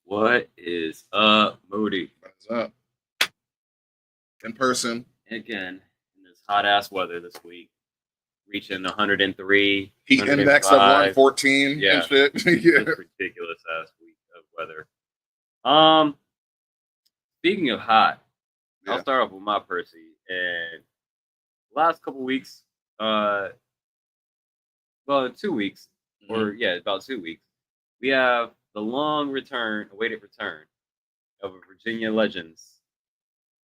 What is up, Moody? What's up? In person. Again, in this hot ass weather this week, reaching 103, Heat index of 105. 114 and Yeah, shit. Yeah. just ridiculous ass week of weather. Um, Speaking of hot, I'll Yeah. start off with my Percy. And last couple weeks, uh, well, 2 weeks, Mhm. about 2 weeks, we have the long return, awaited return of a Virginia Legends,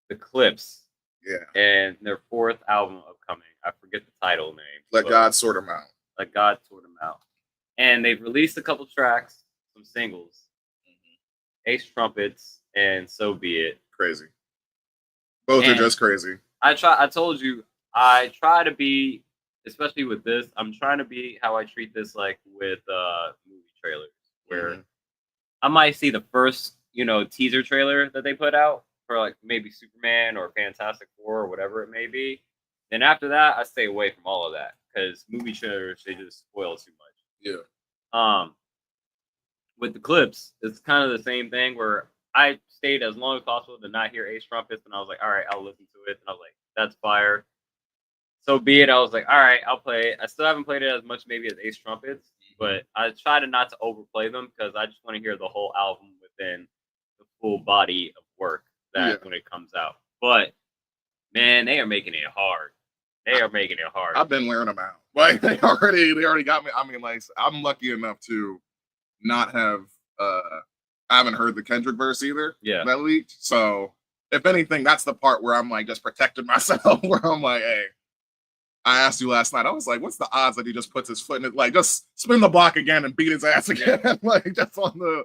the Clips, Yeah. and their fourth album upcoming. I forget the title name, Let but God sort them out. Let God sort them out. And they've released a couple tracks, some singles, Ace Trumpets, and So Be It. Crazy. Both are And just crazy. I told you, I try to be, especially with this, I'm trying to be how I treat this like with movie trailers, where Mhm. I might see the first, teaser trailer that they put out for like maybe Superman or Fantastic Four or whatever it may be. Then after that, I stay away from all of that because movie trailers they just spoil too much. Yeah. Um, with the clips, it's kind of the same thing where I stayed as long as possible to not hear Ace Trumpets, and I was like, all right, I'll listen to it, and I was like, that's fire. So be it. I was like, all right, I'll play it. I still haven't played it as much maybe as Ace Trumpets, but I try to not to overplay them because I just want to hear the whole album within the full body of work Yeah. that when it comes out. But man, they are making it hard. They are making it hard. I've been wearing them out. Like they already got me. I mean, like I'm lucky enough to not have I haven't heard the Kendrick verse either. Yeah. That leaked. So if anything, that's the part where I'm like just protecting myself, where I'm like, hey, I asked you last night. I was like, what's the odds that he just puts his foot in it? Like, just spin the block again and beat his ass again. Like, just on the,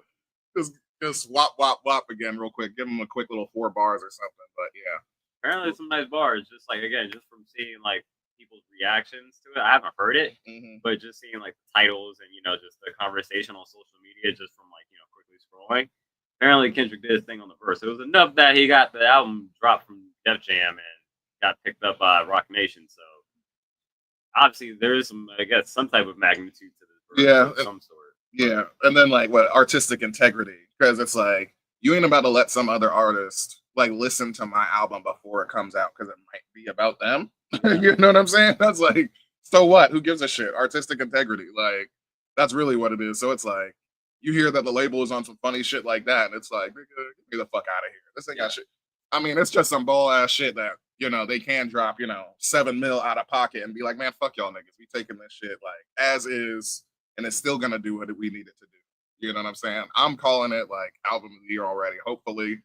just wop, wop, wop again real quick. Give him a quick little 4 bars or something. But yeah. Apparently, some nice bars. Just like again, just from seeing like people's reactions to it. I haven't heard it, but just seeing like the titles and just the conversation on social media, just from like quickly scrolling. Apparently, Kendrick did his thing on the verse. It was enough that he got the album dropped from Def Jam and got picked up by Rock Nation. So obviously, there is some, I guess, some type of magnitude to this verse Yeah. of some sort. Yeah. And then, like, what artistic integrity? Because it's like, you ain't about to let some other artist, like, listen to my album before it comes out because it might be about them. You know what I'm saying? That's like, so what? Who gives a shit? Artistic integrity. Like, that's really what it is. So it's like, you hear that the label is on some funny shit like that, and it's like, get me the fuck out of here. This ain't got shit. I mean, it's just some ball ass shit that, they can drop, 7 mil out of pocket and be like, man, fuck y'all niggas. We taking this shit like as is, and it's still gonna do what we need it to do. You know what I'm saying? I'm calling it like album of the year already. Hopefully,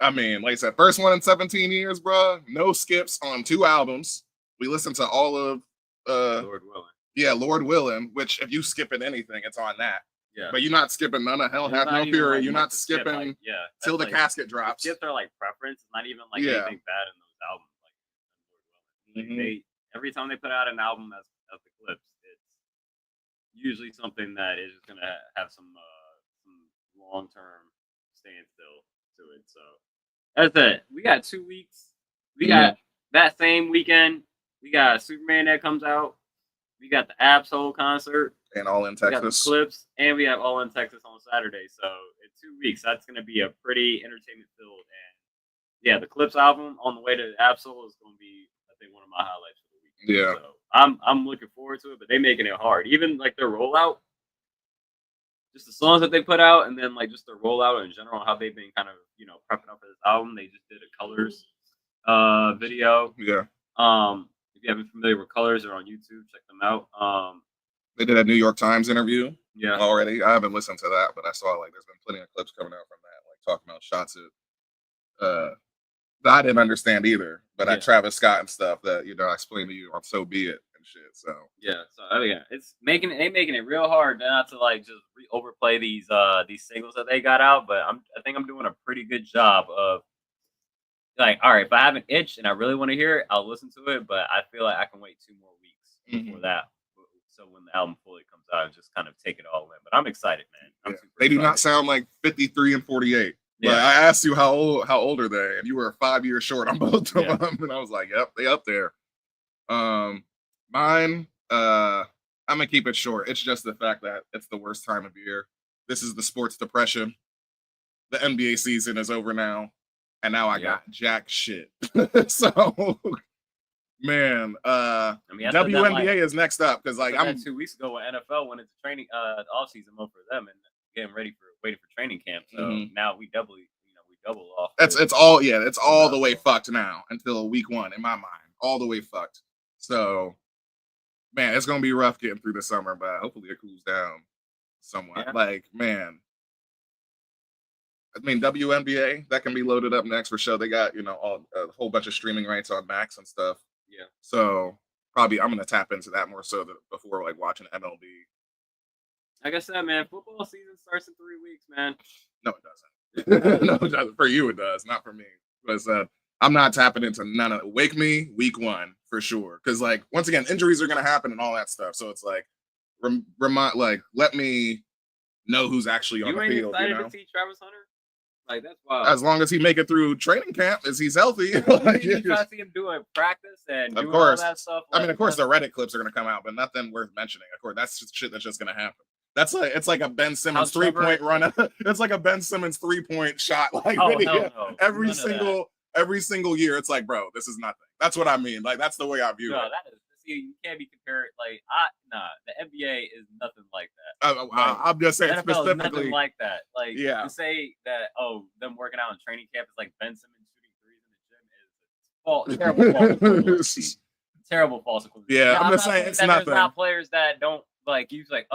I mean, like I said, first one in 17 years, bro. No skips on 2 albums. We listened to all of, Lord willing. Yeah, Lord willing. Which if you skipping anything, it's on that. Yeah. But you're not skipping none of Hell Hath No Fury. You're not skipping Till the Casket drops. Skips are like preference. It's not even like anything bad in those albums. Like they every time they put out an album as the clips, it's usually something that is just gonna have some long term standstill to it. So that's it. We got 2 weeks. We got that same weekend. We got Superman that comes out. We got the Absol concert. And All in Texas. We got the clips. And we have All in Texas on Saturday. So in 2 weeks, that's going to be a pretty entertainment filled. And yeah, the clips album on the way to Absol is going to be, I think, one of my highlights for the weekend. Yeah. So I'm looking forward to it, but they're making it hard. Even like their rollout, just the songs that they put out, and then like just their rollout in general, how they've been kind of prepping up for this album. They just did a Colors video. Yeah. If you haven't familiar with Colors, they're on YouTube. Check them out. They did a New York Times interview. Yeah. Already. I haven't listened to that, but I saw like there's been plenty of clips coming out from that, like talking about shots at that I didn't understand either, but at Travis Scott and stuff that I explained to you on So Be It and shit. So it's making it real hard not to like just overplay these singles that they got out. But I think I'm doing a pretty good job of like, all right, if I have an itch and I really want to hear it, I'll listen to it. But I feel like I can wait 2 more weeks for that. So when the album fully comes out, just kind of take it all in. But I'm excited, man. They do not sound like 53 and 48. Yeah. Like, I asked you how old are they, and you were 5 years short on both of them, and I was like, yep, they up there. Mine, I'm gonna keep it short. It's just the fact that it's the worst time of year. This is the sports depression. the NBA season is over now, and now I got jack shit. So, man, WNBA is next up because like I'm 2 weeks ago when NFL went into training the off season mode for them and getting waiting for training camp. So now we double off. It's all the way fucked now until week 1 in my mind, all the way fucked. So, man, it's gonna be rough getting through the summer, but hopefully it cools down somewhat. Yeah. Like, man, I mean, WNBA that can be loaded up next for sure. They got a whole bunch of streaming rights on Max and stuff. Yeah. So probably I'm gonna tap into that more so before like watching MLB. Like I said, man, football season starts in 3 weeks, man. No, it doesn't. No, it doesn't. For you, it does. Not for me. But I'm not tapping into none of it. Wake me week 1 for sure. Because like once again, injuries are gonna happen and all that stuff. So it's like let me know who's actually on the field. You excited to see Travis Hunter? Like that's wild. As long as he make it through training camp, as he's healthy. You try to see him doing practice and doing all that stuff. I mean, of course, the Reddit clips are gonna come out, but nothing worth mentioning. Of course, that's just shit that's just gonna happen. It's like a Ben Simmons 3-point run. It's like a Ben Simmons 3-point shot. Like video. No. Every single year, it's like, bro, this is nothing. That's what I mean. Like that's the way I view it. That is. See, you can't be compared. Like, the NBA is nothing like that. I'm just saying NFL specifically is nothing like that. Like, yeah. To say that them working out in training camp is like Ben Simmons shooting threes in the gym is terrible false equivalence. Yeah, I'm just saying it's nothing. There's not players that don't like use like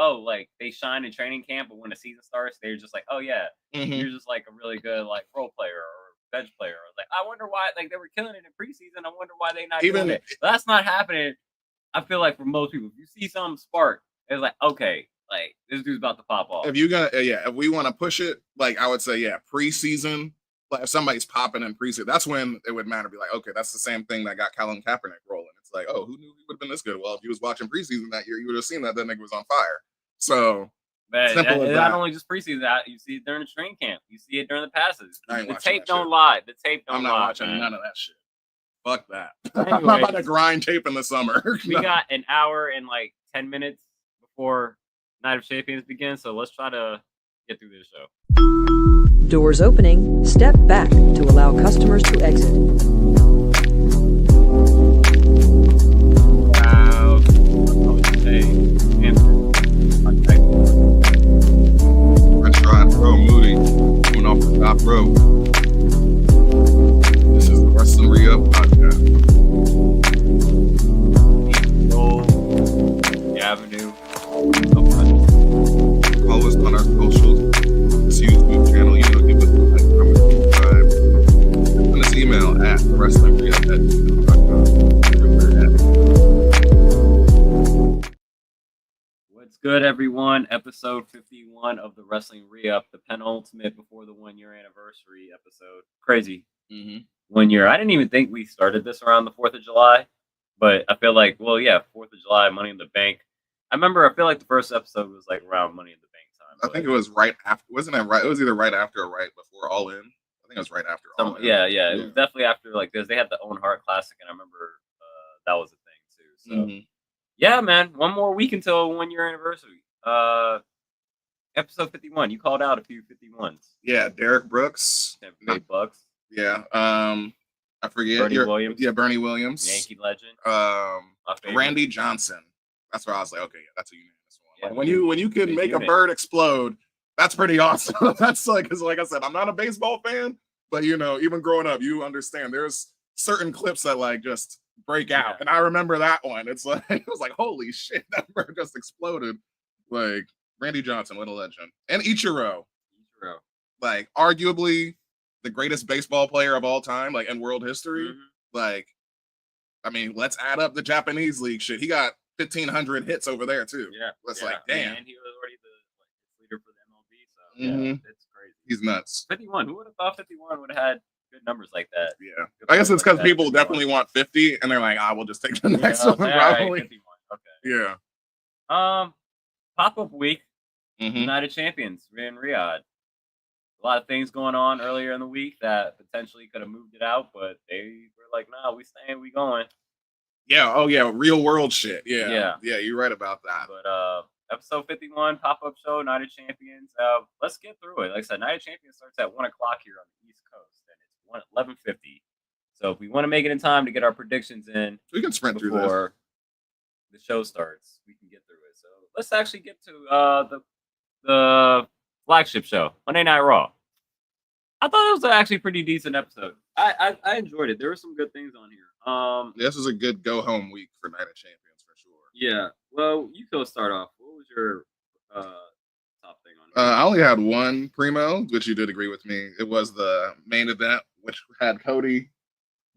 they shine in training camp, but when the season starts, they're just like, you're just like a really good like role player or bench player. Like, I wonder why they were killing it in preseason. I wonder why they not doing it. But that's not happening. I feel like for most people, if you see something spark, it's like, okay, like this dude's about to pop off. If we want to push it, like I would say, preseason. Like if somebody's popping in preseason, that's when it would matter. Be like, okay, that's the same thing that got Colin Kaepernick rolling. It's like, oh, who knew he would have been this good? Well, if you was watching preseason that year, you would have seen that nigga was on fire. So, not only just preseason, you see it during the training camp. You see it during the passes. The tape don't lie. The tape don't lie. I'm not watching none of that shit. Fuck that. Anyways, I'm not about to grind tape in the summer. We got an hour and like 10 minutes before Night of Champions begins, so let's try to get through this show. Doors opening. Step back to allow customers to exit. Wow. Restaurant Pro Moody coming off the top row. This is the Wrestling Re-Up podcast. Avenue. Follow us on our socials. This YouTube channel, give us a like, comment, subscribe. Send us email at wrestlingre@gmail.com. What's good, everyone? Episode 51 of the Wrestling Re-Up, the penultimate before the 1-year anniversary episode. Crazy. 1 year. I didn't even think we started this around the 4th of July, but I feel like, 4th of July, Money in the Bank. I feel like the first episode was like around Money in the Bank time. I think it was right after. Wasn't it right? It was either right after or right before All In. I think it was right after All In. Yeah. It was definitely after, like, because they had the Owen Hart Classic, and I remember that was a thing too. So, yeah, man, 1 more week until 1-year anniversary. Episode 51. You called out a few 51s. Yeah, Derek Brooks. Nate Bucks. Yeah. I forget. Bernie Williams. Yeah, Bernie Williams. Yankee legend. Randy Johnson. That's where I was like, okay, yeah, that's a unanimous one. Yeah, like, when you can make a bird explode, that's pretty awesome. That's like, because like I said, I'm not a baseball fan, but even growing up, you understand there's certain clips that like just break out, and I remember that one. It's like it was like, holy shit, that bird just exploded. Like Randy Johnson, what a legend, and Ichiro, like arguably the greatest baseball player of all time, like in world history. Like, I mean, let's add up the Japanese league shit. He got 1,500 hits over there too. That's like, damn. And he was already the leader for the MLB, so it's crazy. He's nuts. 51. Who would have thought 51 would have had good numbers like that? Yeah, I guess it's because people definitely want 50, and they're like, we'll just take the next one. Probably. Right, 51. Okay. Yeah. Pop-up week. Night of Champions in Riyadh. A lot of things going on earlier in the week that potentially could have moved it out, but they were like, "Nah, we staying, we going." Yeah. Oh, yeah. Real world shit. Yeah. You're right about that. But episode 51 pop-up show, Night of Champions. Let's get through it. Like I said, Night of Champions starts at 1 o'clock here on the East Coast, and it's 11:50. So if we want to make it in time to get our predictions in, we can sprint through before the show starts. We can get through it. So let's actually get to the flagship show, Monday Night Raw. I thought it was actually a pretty decent episode. I enjoyed it. There were some good things on here. This was a good go-home week for Night of Champions for sure. Yeah. Well, you go start off. What was your top thing on here? I only had one primo, which you did agree with me. It was the main event, which had Cody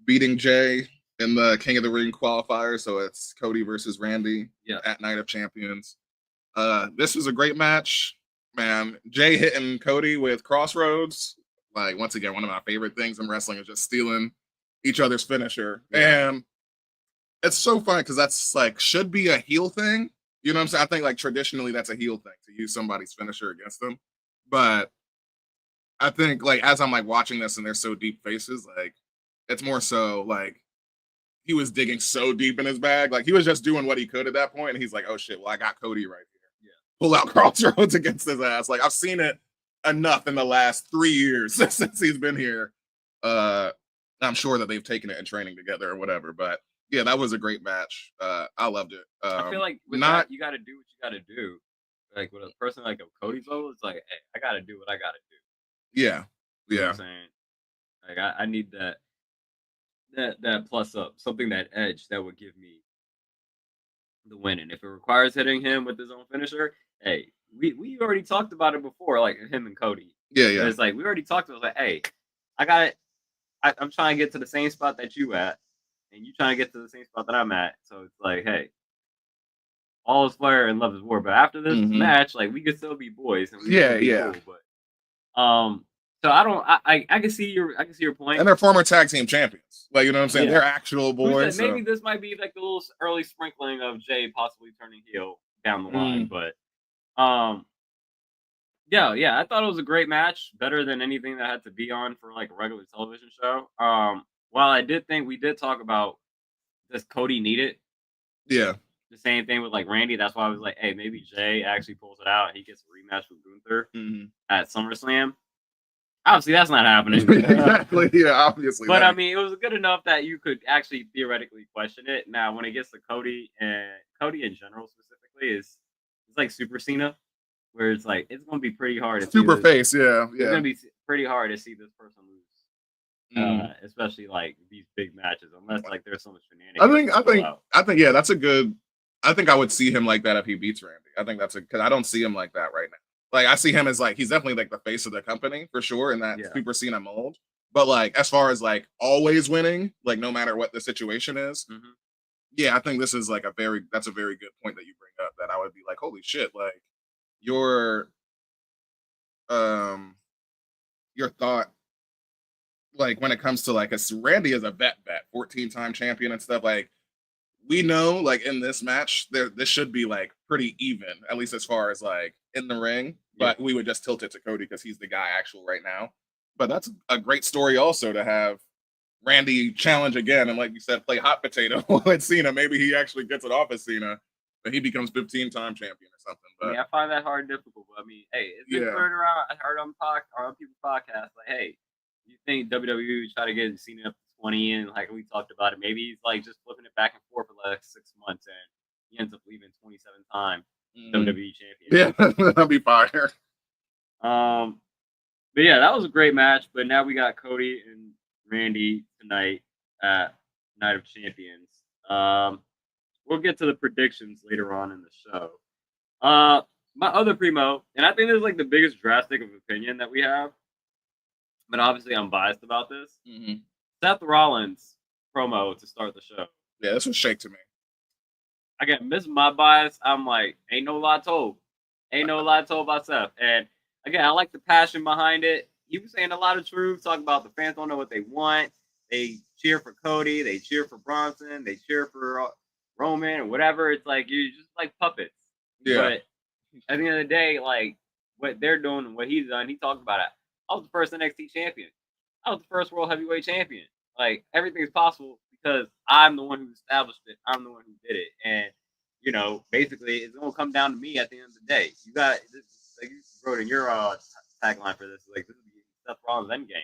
beating Jay in the King of the Ring qualifier. So it's Cody versus Randy at Night of Champions. This was a great match, man. Jay hitting Cody with Crossroads. Like, once again, one of my favorite things in wrestling is just stealing each other's finisher. Yeah. And it's so fun because that's like, should be a heel thing. You know what I'm saying? I think like traditionally that's a heel thing to use somebody's finisher against them. But I think like, as I'm like watching this and they're so deep faces, like it's more so like he was digging so deep in his bag. Like he was just doing what he could at that point. And he's like, oh shit, well, I got Cody right here. Yeah. Pull out Crossroads against his ass. Like I've seen it enough in the last 3 years since he's been here. I'm sure that they've taken it in training together or whatever, but yeah, that was a great match. I loved it. I feel like with that, you got to do what you got to do. Like with a person like a Cody's level, it's like, hey, I got to do what I got to do. Yeah, you know what I'm saying? Like I need that plus up, something, that edge that would give me the win. And if it requires hitting him with his own finisher, hey, we already talked about it before, like him and Cody. Yeah. It's like we already talked about it. Like, hey, I got it. I'm trying to get to the same spot that you at, and you trying to get to the same spot that I'm at. So it's like, hey, all is fire and love is war. But after this match, like we could still be boys. And cool, but so I can see your point. And they're former tag team champions. Like, you know what I'm saying? They're actual boys. Maybe this might be like the little early sprinkling of Jay possibly turning heel down the line, but yeah, I thought it was a great match, better than anything that had to be on for like a regular television show. While I did think we did talk about, does Cody need it? Yeah. The same thing with like Randy. That's why I was like, hey, maybe Jay actually pulls it out. He gets a rematch with Gunther at SummerSlam. Obviously, that's not happening. Exactly. Yeah, obviously. But I mean, it was good enough that you could actually theoretically question it. Now, when it gets to Cody in general specifically, it's like Super Cena, where it's like it's going to be pretty hard. Super face, yeah. It's going to be pretty hard to see this person lose, especially like these big matches, unless like there's so much shenanigans. I think, yeah, that's a good. I think I would see him like that if he beats Randy. I think that's because I don't see him like that right now. Like I see him as like he's definitely like the face of the company for sure in that Super Cena mold. But like as far as like always winning, like no matter what the situation is, yeah, I think this is like that's a very good point that you bring up. That I would be like, holy shit, like your thought, like when it comes to like Randy is a vet, 14-time champion and stuff. Like we know, like in this match, this should be like pretty even, at least as far as like in the ring. But we would just tilt it to Cody because he's the guy actual right now. But that's a great story also to have Randy challenge again and, like you said, play hot potato with Cena. Maybe he actually gets it off of Cena, but he becomes 15-time champion or something. But I mean, I find that hard and difficult. But I mean, hey, it's been thrown around. I heard on people's podcasts like, hey, you think WWE would try to get Cena up to 20 and like we talked about it, maybe he's like just flipping it back and forth for like 6 months and he ends up leaving 27-time WWE champion. Yeah, that'd be fire. But yeah, that was a great match. But now we got Cody and Randy tonight at Night of Champions. We'll get to the predictions later on in the show. My other primo, and I think this is like the biggest drastic of opinion that we have, but obviously I'm biased about this. Seth Rollins promo to start the show. Yeah, this was shake to me. Again, this is my bias. I'm like, ain't no lie told. Ain't no lie told about Seth. And again, I like the passion behind it. He was saying a lot of truth, talking about the fans don't know what they want. They cheer for Cody. They cheer for Bronson. They cheer for Roman or whatever. It's like, you're just like puppets. Yeah. But at the end of the day, like, what they're doing and what he's done, he talked about it. I was the first NXT champion. I was the first World Heavyweight champion. Like, everything's possible because I'm the one who established it. I'm the one who did it. And, you you know, basically it's gonna come down to me at the end of the day. You got this, like you wrote in your tagline for this, like this is Seth Rollins' end game.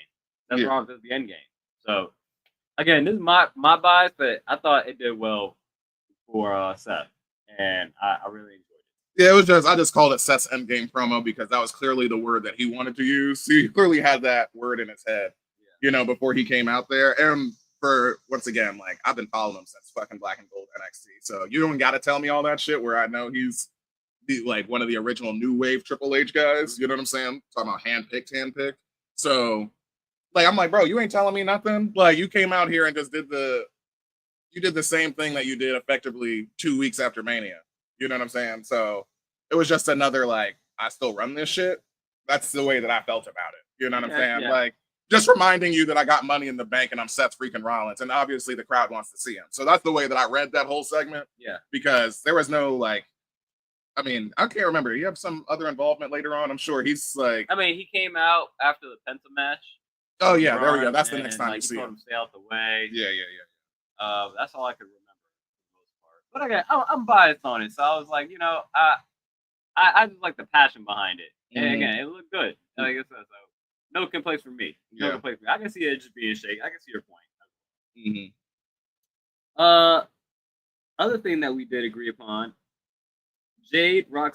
Seth Rollins is the end game. So again, this is my bias, but I thought it did well for Seth, and I really enjoyed it. Yeah, it was just I just called it Seth's endgame promo because that was clearly the word that he wanted to use. He clearly had that word in his head, you know, before he came out there. And for once again, like I've been following him since fucking Black and Gold NXT, so you don't got to tell me all that shit. Where I know he's like one of the original new wave Triple H guys. You know what I'm saying? Talking about handpicked. So like I'm like, bro, you ain't telling me nothing. Like you came out here and just did the same thing that you did effectively 2 weeks after Mania. You know what I'm saying? So it was just another like, I still run this shit. That's the way that I felt about it. You know what I'm saying? Yeah. Like just reminding you that I got money in the bank and I'm Seth freaking Rollins. And obviously the crowd wants to see him. So that's the way that I read that whole segment. Yeah. Because there was no like, I mean, I can't remember. You have some other involvement later on. I'm sure he's like. I mean, he came out after the Penta match. Oh yeah, there we go. That's the next time you see him. Stay out the way. Yeah. That's all I could remember for the most part. But again, I'm biased on it, so I was like, you know, I just like the passion behind it. And again, it looked good. Like I said, so no complaints from me. No complaints from me. I can see it just being shake. I can see your point. Other thing that we did agree upon. Jade over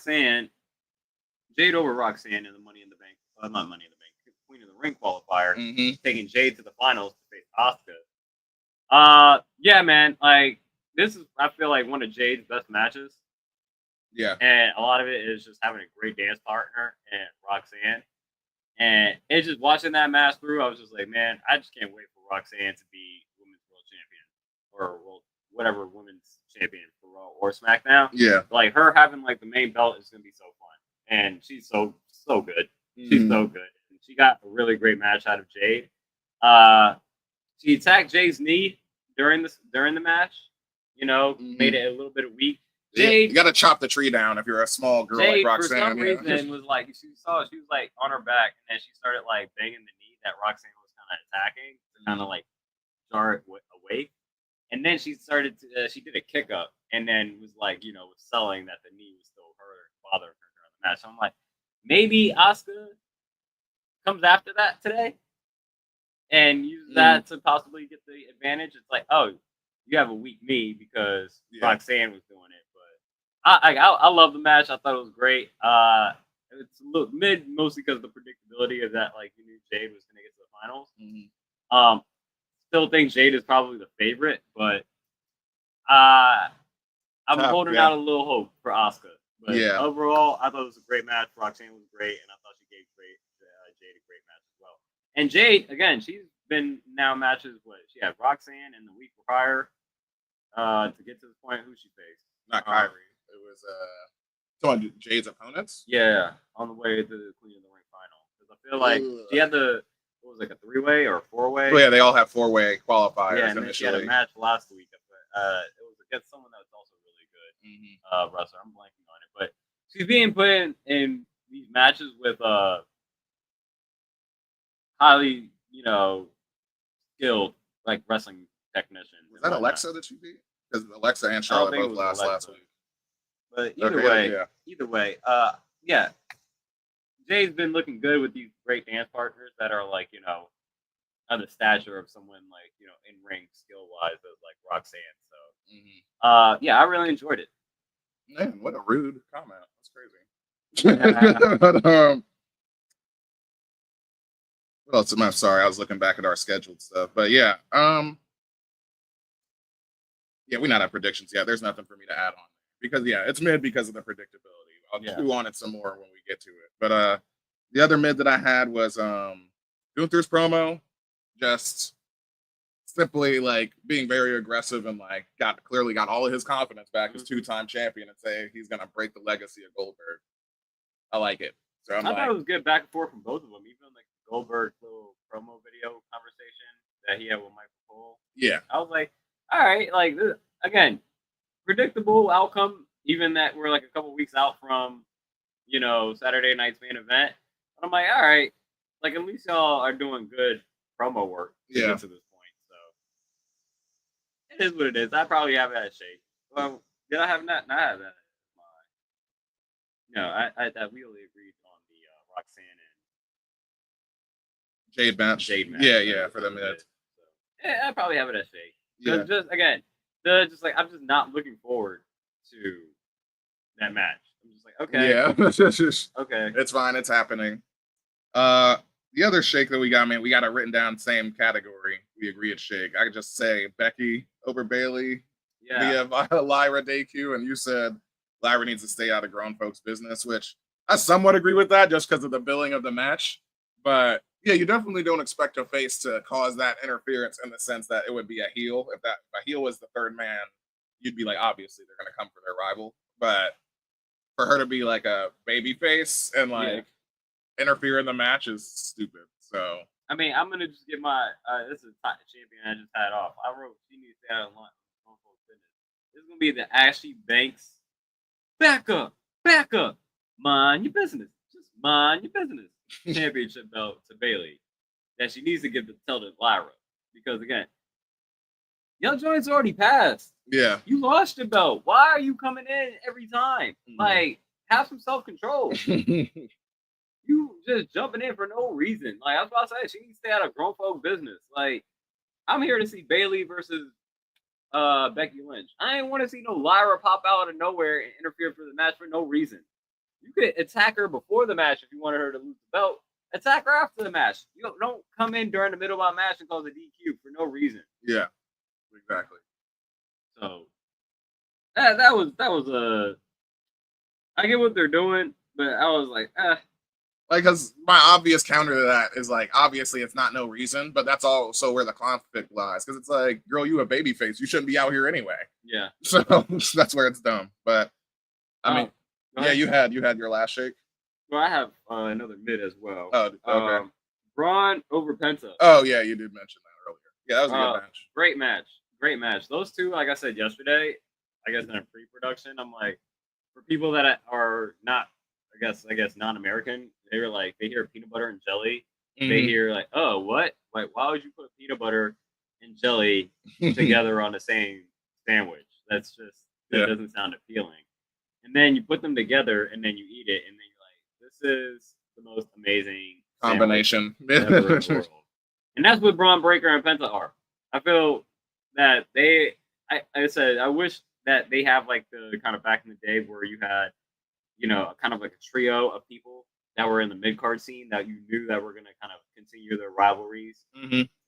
Roxanne in the Money in the Bank. Not Money in the Bank. Queen of the Ring qualifier. Taking Jade to the finals to face Asuka. Yeah, man. Like this is, I feel like one of Jade's best matches. Yeah. And a lot of it is just having a great dance partner and Roxanne. And it's just watching that match through. I was just like, man, I just can't wait for Roxanne to be Women's World Champion or whatever Women's Champion for Raw or SmackDown. Yeah. Like her having like the main belt is gonna be so fun, and she's so good. She's so good. And she got a really great match out of Jade. She attacked Jade's knee during the match. You know, made it a little bit weak. Jade, you got to chop the tree down if you're a small girl Jade, like Roxanne. For some reason, was like she was like on her back, and then she started like banging the knee that Roxanne was kind of attacking to kind of like jar it awake. And then she started to, she did a kick up and then was like, you know, was selling that the knee was still bothering her during the match. So I'm like, maybe Asuka comes after that today and uses that to possibly get the advantage. It's like, oh, you have a weak knee because Roxanne was doing it. But I love the match. I thought it was great. It's a little mid mostly because of the predictability of that, like you knew Jade was going to get to the finals. Still think Jade is probably the favorite, but I'm holding out a little hope for Asuka. But overall, I thought it was a great match. Roxanne was great, and I thought she gave Jade a great match as well. And Jade, again, she's been now matches. What she had Roxanne in the week prior to get to this point. Who she faced? Not Kyrie. It was on Jade's opponents. Yeah, on the way to the Queen of the Ring final. Because I feel like she had what was it, like a 3-way or a 4-way? Oh, yeah, they all have 4-way qualifiers. Yeah, and then she had a match last week. It was against someone that was also really good wrestler. I'm blanking on it, but she's being put in these matches with highly, you know, skilled like wrestling technicians. Was that Alexa that she beat? Because Alexa and Charlotte both lost last week. But either way, yeah. Jay's been looking good with these great dance partners that are like, you know, on the stature of someone like, you know, in ring skill wise as like Roxanne. So, yeah, I really enjoyed it. Man, what a rude comment. That's crazy. Well, I'm sorry, I was looking back at our scheduled stuff, but yeah, we're not at predictions yet. There's nothing for me to add on because it's mid because of the predictability. I'll chew on it some more when we get to it. But the other mid that I had was Gunther's promo, just simply like being very aggressive and like clearly got all of his confidence back as 2-time champion and say he's gonna break the legacy of Goldberg. I like it. So I thought it was good back and forth from both of them, even like the Goldberg little promo video conversation that he had with Michael Cole. Yeah, I was like, all right, like this, again, predictable outcome. Even that we're like a couple weeks out from, you know, Saturday night's main event. But I'm like, all right, like at least y'all are doing good promo work to get to this point. So it is what it is. I probably have that shake. Well, Did I have not have that? No, I that we only agreed on the Roxanne and Jade match. Yeah, for the minutes. So, yeah, I probably have it as Shake. Yeah. Just again, I'm just not looking forward to that match. I'm just like, okay. Yeah. Okay. It's fine. It's happening. The other Shake that we got, man, we got it written down same category. We agree it's Shake. I could just say Becky over Bailey via Lyra DQ, and you said Lyra needs to stay out of grown folks' business, which I somewhat agree with that just because of the billing of the match. But yeah, you definitely don't expect a face to cause that interference in the sense that it would be a heel. If a heel was the third man, you'd be like, obviously they're going to come for their rival. But for her to be like a baby face and interfere in the match is stupid. So I mean, I'm gonna just get my this is the champion I just had off. I wrote she needs to stay out of line. This is gonna be the Ashley Banks. Back up, mind your business. Just mind your business. Championship belt to Bailey that she needs to tell to Lyra because again, Young Joint's already passed. Yeah, you lost your belt. Why are you coming in every time? Like, have some self-control. You just jumping in for no reason. Like I was about to say, she needs to stay out of grown folk business. Like, I'm here to see Bailey versus Becky Lynch. I ain't want to see no Lyra pop out of nowhere and interfere for the match for no reason. You could attack her before the match if you wanted her to lose the belt. Attack her after the match. You don't come in during the middle of my match and cause a DQ for no reason. Yeah, exactly. So that was I get what they're doing, but I was like, Like, because my obvious counter to that is like, obviously it's not no reason, but that's also where the conflict lies. Because it's like, girl, you a baby face, you shouldn't be out here anyway. Yeah. So that's where it's dumb. But I mean, yeah, you had your last Shake. Well, I have another mid as well. Oh, okay. Braun over Penta. Oh yeah, you did mention that earlier. Yeah, that was a good match. Great match. Those two, like I said yesterday, I guess in a pre-production, I'm like, for people that are not, I guess non-American, they hear peanut butter and jelly. Mm-hmm. They hear like, oh, what? Like, why would you put peanut butter and jelly together on the same sandwich? That doesn't sound appealing. And then you put them together and then you eat it and then you're like, this is the most amazing combination ever in the world. And that's what Braun Breaker and Penta are. I feel that I wish that they have like the kind of back in the day where you had, kind of like a trio of people that were in the mid-card scene that you knew that were going to kind of continue their rivalries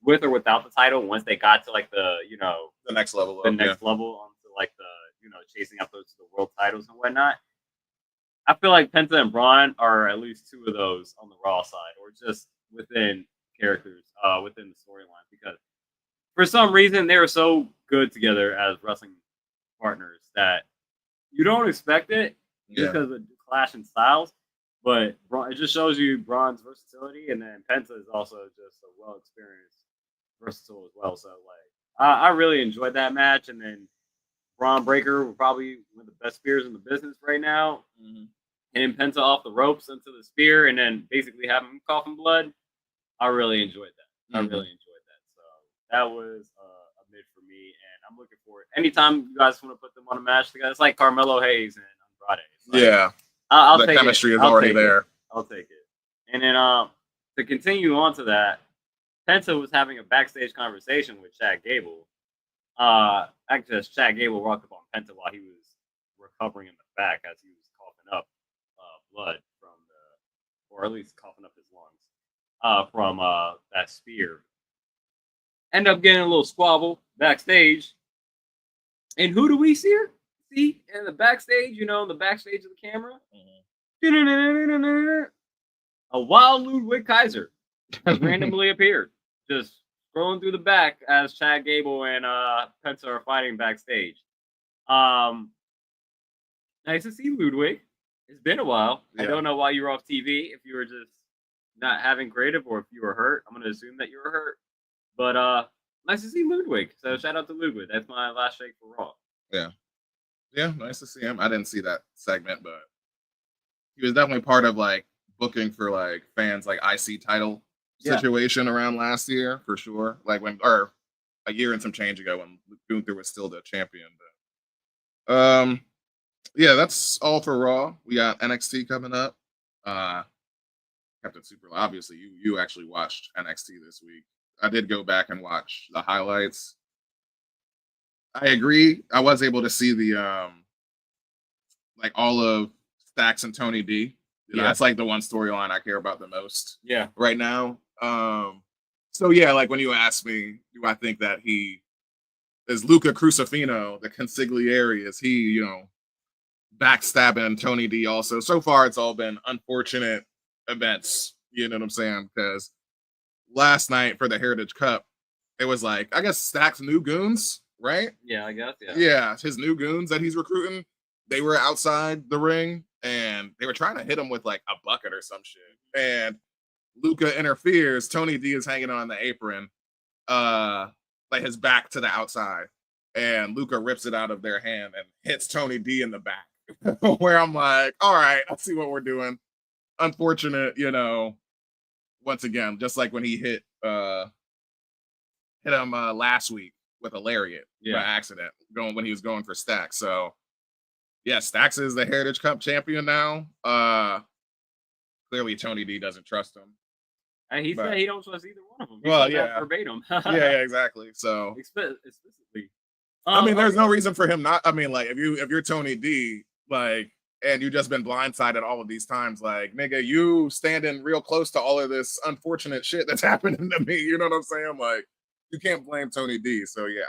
with or without the title once they got to like the next level level onto like the chasing up those to the world titles and whatnot. I feel like Penta and Braun are at least two of those on the Raw side or just within characters within the storyline because for some reason they were so good together as wrestling partners that you don't expect it because of the clash in styles, but it just shows you Braun's versatility, and then Penta is also just a well-experienced versatile as well. So I really enjoyed that match, and then Braun Breaker were probably one of the best spears in the business right now, hitting Penta off the ropes into the spear, and then basically having him coughing blood. I really enjoyed that. I really enjoyed that. So that was a mid for me, and I'm looking forward. Anytime you guys want to put them on a match together, it's like Carmelo Hayes and Andrade. Like, I'll take it. The chemistry is already there. I'll take it. And then to continue on to that, Penta was having a backstage conversation with Chad Gable. Actually, Chad Gable walked up on Penta while he was recovering in the back as he was coughing up blood or at least coughing up his lungs from that spear. End up getting a little squabble backstage. And who do we see in the backstage, in the backstage of the camera? A wild Ludwig Kaiser randomly appeared, just scrolling through the back as Chad Gable and Penta are fighting backstage. Nice to see Ludwig. It's been a while. Yeah. I don't know why you were off TV, if you were just not having creative or if you were hurt. I'm going to assume that you were hurt. But nice to see Ludwig. So shout out to Ludwig. That's my last Shake for Raw. Yeah. Yeah, nice to see him. I didn't see that segment, but he was definitely part of like booking for like fans like IC title situation around last year for sure. Like a year and some change ago when Gunther was still the champion. Yeah, that's all for Raw. We got NXT coming up. Captain Super. Obviously, you actually watched NXT this week. I did go back and watch the highlights. I agree. I was able to see the like all of Stacks and Tony D. Yeah. That's like the one storyline I care about the most. Yeah. Right now. So yeah, like when you ask me, do I think that he is Luca Crucifino, the consigliere? Is he, backstabbing Tony D also? So far, it's all been unfortunate events. You know what I'm saying? Because last night for the Heritage Cup, it was like, I guess Stacks' new goons, right? Yeah, I guess. Yeah. Yeah, his new goons that he's recruiting. They were outside the ring and they were trying to hit him with like a bucket or some shit. And Luca interferes. Tony D is hanging on the apron, like his back to the outside. And Luca rips it out of their hand and hits Tony D in the back. Where I'm like, all right, I see what we're doing. Unfortunate, once again, just like when he hit him last week with a lariat by accident, when he was going for Stacks. So yeah, Stacks is the Heritage Cup champion now. Clearly Tony D doesn't trust him. And he said he don't trust either one of them. Well, yeah. Verbatim. yeah, exactly. So explicitly. I mean, there's no reason for him not. I mean, like if you're Tony D, like, and you just been blindsided all of these times, like, nigga, you standing real close to all of this unfortunate shit that's happening to me. You know what I'm saying? Like, you can't blame Tony D. So yeah,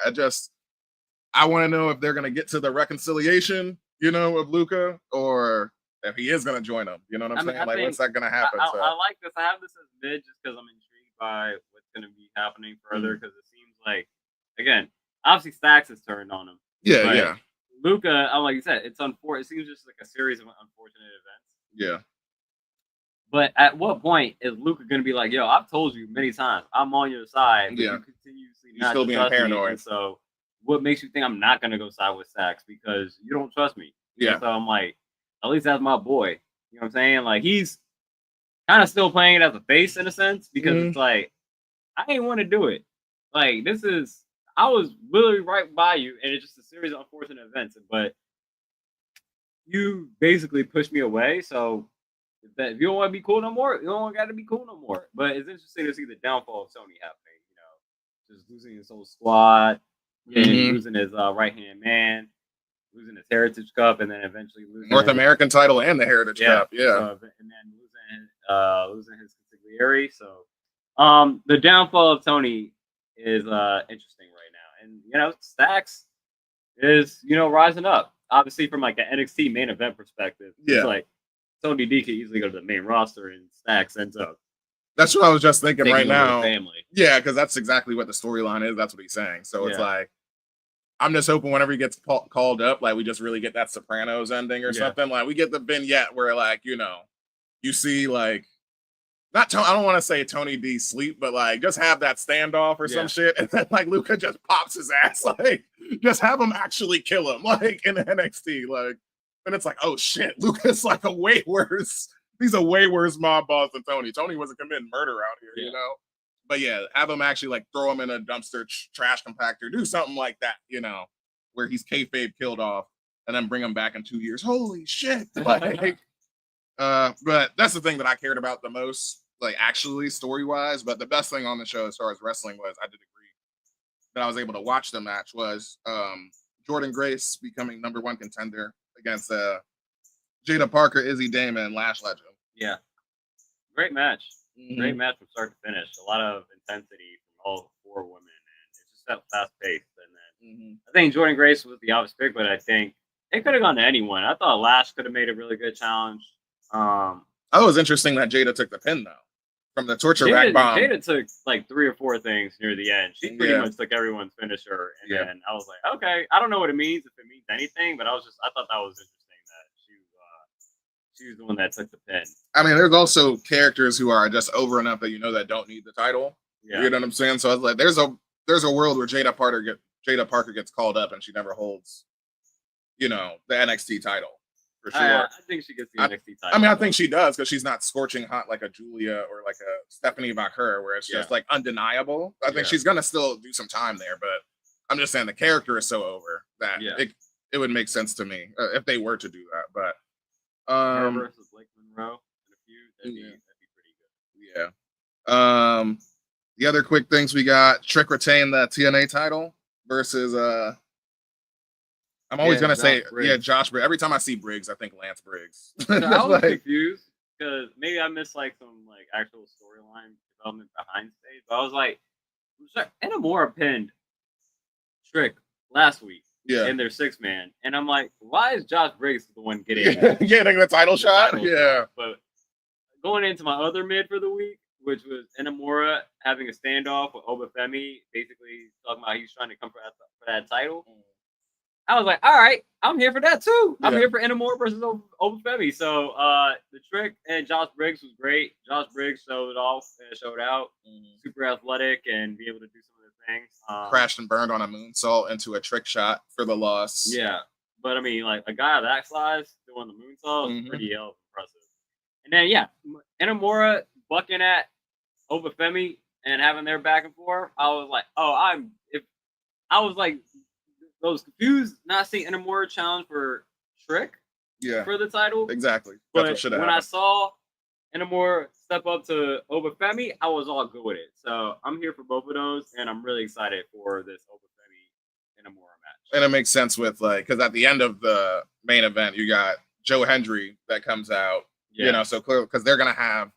I want to know if they're gonna get to the reconciliation, of Luca, or if he is gonna join them. You know what I'm saying? Like, what's that gonna happen? I like this. I have this as mid just because I'm intrigued by what's gonna be happening further. Because it seems like, again, obviously Stacks has turned on him. Yeah. Luca, like you said, it's unfortunate. It seems just like a series of unfortunate events. Yeah. But at what point is Luca going to be like, yo, I've told you many times, I'm on your side. But you continuously not still being paranoid. Me. So what makes you think I'm not going to go side with Stacks? Because you don't trust me. Yeah. So I'm like, at least that's my boy. You know what I'm saying? Like, he's kind of still playing it as a face in a sense. Because it's like, I ain't want to do it. Like, I was literally right by you, and it's just a series of unfortunate events. But you basically pushed me away. So if you don't want to be cool no more, you don't got to be cool no more. But it's interesting to see the downfall of Tony happening. Just losing his whole squad, losing his right hand man, losing his Heritage Cup, and then eventually losing North American title and the Heritage Cup. Yeah, and then losing his consigliere. So the downfall of Tony is interesting right now. And Stacks is rising up, obviously from like an NXT main event perspective. It's like Tony D could easily go to the main roster and Stacks ends up. That's what I was just thinking right now. Family. Yeah, because that's exactly what the storyline is. That's what he's saying. So it's like, I'm just hoping whenever he gets called up, like we just really get that Sopranos ending or something. Like we get the vignette where like, you see like, I don't want to say Tony D sleep, but like just have that standoff or some shit. And then like Luca just pops his ass. Like just have him actually kill him like in NXT. Like, and it's like, oh shit, Luca's like he's a way worse mob boss than Tony. Tony wasn't committing murder out here, But yeah, have him actually like throw him in a dumpster trash compactor, do something like that, where he's kayfabe killed off and then bring him back in 2 years. Holy shit. Like, but that's the thing that I cared about the most, like actually story-wise. But the best thing on the show as far as wrestling was, I did agree that I was able to watch the match, was Jordan Grace becoming #1 contender against Jada Parker, Izzy Damon, and Lash Legend. Yeah. Great match. Great match from start to finish. A lot of intensity from all 4 women. And it's just that fast-paced. And then I think Jordan Grace was the obvious pick, but I think it could have gone to anyone. I thought Lash could have made a really good challenge. I thought it was interesting that Jada took the pin, though, from the torture rack bomb. Jada took like 3 or 4 things near the end. She pretty much took everyone's finisher. And then I was like, okay, I don't know what it means, if it means anything, but I thought that was interesting that she was the one that took the pin. I mean, there's also characters who are just over enough that that don't need the title. Yeah. You know what I'm saying? So I was like, there's a world where Jada Parker gets called up and she never holds, the NXT title. For sure. I think she gets the NXT title. I mean, I think she does because she's not scorching hot like a Julia or like a Stephanie Vaquer, where it's just like undeniable. I think she's gonna still do some time there, but I'm just saying the character is so over that it would make sense to me if they were to do that. But Her versus Blake Monroe in a feud, that'd be pretty good. Yeah. The other quick things we got: Trick retain the TNA title versus I'm always gonna say Briggs. Josh Briggs. Every time I see Briggs, I think Lance Briggs. So I was confused because maybe I missed like some like actual storyline development behind stage. But I was like, Inamura pinned Trick last week in their 6-man, and I'm like, why is Josh Briggs the one getting the title shot? But going into my other mid for the week, which was Inamura having a standoff with Obafemi, basically talking about he's trying to come for that title. I was like, all right, I'm here for that too. I'm here for Inamura versus Obafemi. So the Trick and Josh Briggs was great. Josh Briggs showed out, super athletic, and be able to do some of the things. Crashed and burned on a moonsault into a trick shot for the loss. Yeah, but I mean, like a guy of that size doing the moonsault is pretty impressive. And then Inamura bucking at Obafemi and having their back and forth. I was like, I was confused not seeing Inamura challenge for Trick for the title. Exactly. But when I saw Inamura step up to Obafemi, I was all good with it. So I'm here for both of those, and I'm really excited for this Obafemi Inamura match. And it makes sense with because at the end of the main event, you got Joe Hendry that comes out. So clearly because they're gonna have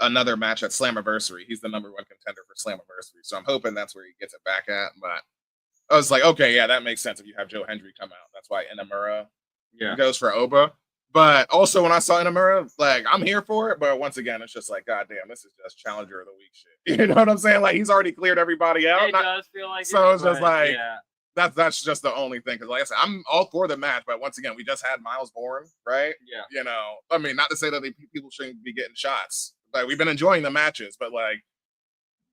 another match at Slammiversary. He's the #1 contender for Slammiversary. So I'm hoping that's where he gets it back at. But I was like, okay, yeah, that makes sense if you have Joe Hendry come out. That's why Inamura goes for Oba. But also when I saw Inamura, like, I'm here for it. But once again, it's just like, God damn, this is just Challenger of the Week shit. You know what I'm saying? Like, he's already cleared everybody out. It does feel like so it's just like, that's just the only thing. Because like I said, I'm all for the match. But once again, we just had Miles Bourne, right? Yeah. I mean, not to say that people shouldn't be getting shots. Like, we've been enjoying the matches. But, like,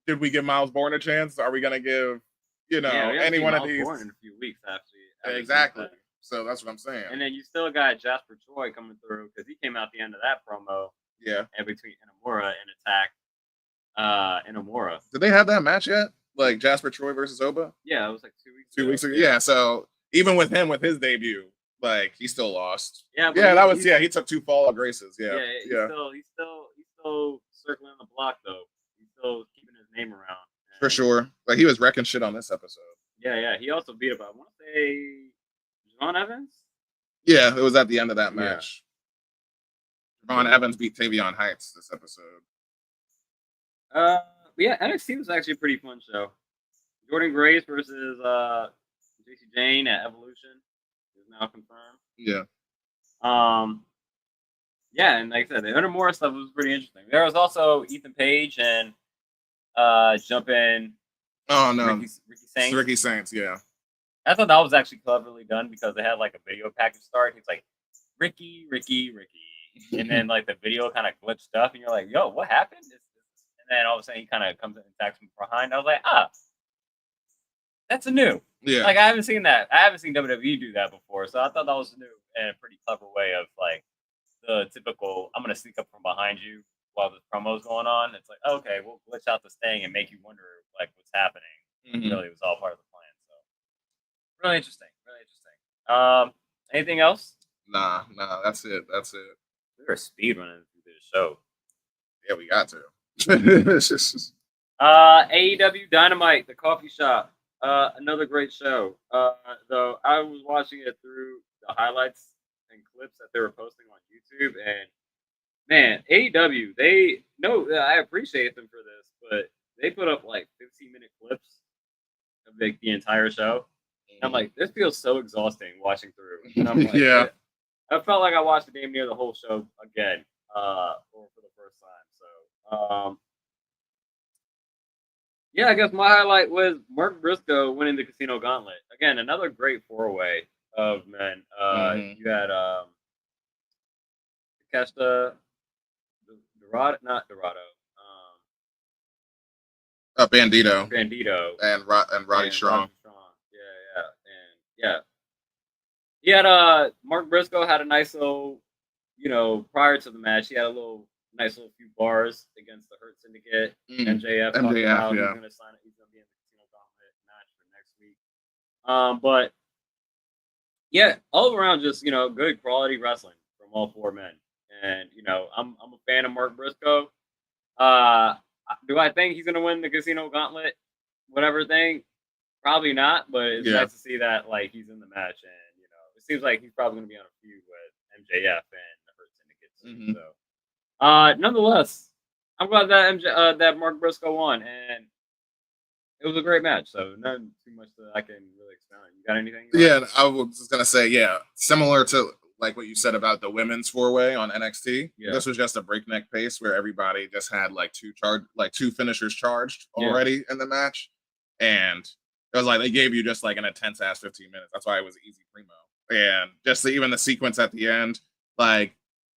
did we give Miles Bourne a chance? Are we going to give... any one of these in a few weeks actually. Exactly. So that's what I'm saying. And then you still got Jasper Troy coming through because he came out the end of that promo. Yeah. And between Inamura and attack Inamura. Did they have that match yet? Like Jasper Troy versus Oba? Yeah, it was like 2 weeks. 2 weeks ago. Yeah. So even with him with his debut, like he still lost. Yeah. He took 2 fall of graces. Yeah. He's still circling the block though. He's still keeping his name around. For sure. Like he was wrecking shit on this episode. Yeah. He also beat up, I want to say, Javon Evans? Yeah, it was at the end of that match. Javon Evans beat Tavion Heights this episode. NXT was actually a pretty fun show. Jordan Grace versus JC Jane at Evolution is now confirmed. Yeah. And like I said, the Inamura stuff was pretty interesting. There was also Ethan Page and jumping. Oh no, Ricky Saints. Ricky Saints, yeah. I thought that was actually cleverly done because they had like a video package start. He's like, Ricky, and then like the video kind of glitched up, and you're like, yo, what happened? And then all of a sudden he kind of comes in and attacks from behind. I was like, that's a new. Yeah. Like I haven't seen that. I haven't seen WWE do that before, so I thought that was new and a pretty clever way of like the typical. I'm gonna sneak up from behind you while the promo's going on. It's like, okay, we'll glitch out the thing and make you wonder like what's happening. Really, it was all part of the plan. So really interesting. Anything else? Nah, that's it. We were speed running through this show. Yeah, we got to. AEW Dynamite, the coffee shop. Another great show. Though I was watching it through the highlights and clips that they were posting on YouTube, and man, AEW, I appreciate them for this, but they put up like 15-minute clips of like the entire show. And I'm like, this feels so exhausting watching through. And I'm like, yeah. I felt like I watched the damn near the whole show again, for the first time. So, I guess my highlight was Mark Briscoe winning the Casino Gauntlet. Again, another great 4-way of men. You had Takeshita, Dorado. Bandito. And Roddy Strong. He had Mark Briscoe had a nice little, prior to the match, he had a nice little few bars against the Hurt Syndicate. MJF, yeah. He's gonna be in the Casino Gauntlet match for next week. But Yeah, all around, just good quality wrestling from all four men. And I'm a fan of Mark Briscoe. Do I think he's gonna win the Casino Gauntlet, whatever thing? Probably not, but it's nice to see that he's in the match, and it seems like he's probably gonna be on a feud with MJF and the Hurt Syndicate soon. So, nonetheless, I'm glad that that Mark Briscoe won, and it was a great match. So, not too much that I can really expound on. You got anything? Yeah, I was just gonna say, similar to like what you said about the women's four-way on NXT. Yeah. This was just a breakneck pace where everybody just had two finishers charged already in the match, and it was like they gave you just like an intense ass 15 minutes. That's why it was easy primo, and just even the sequence at the end, like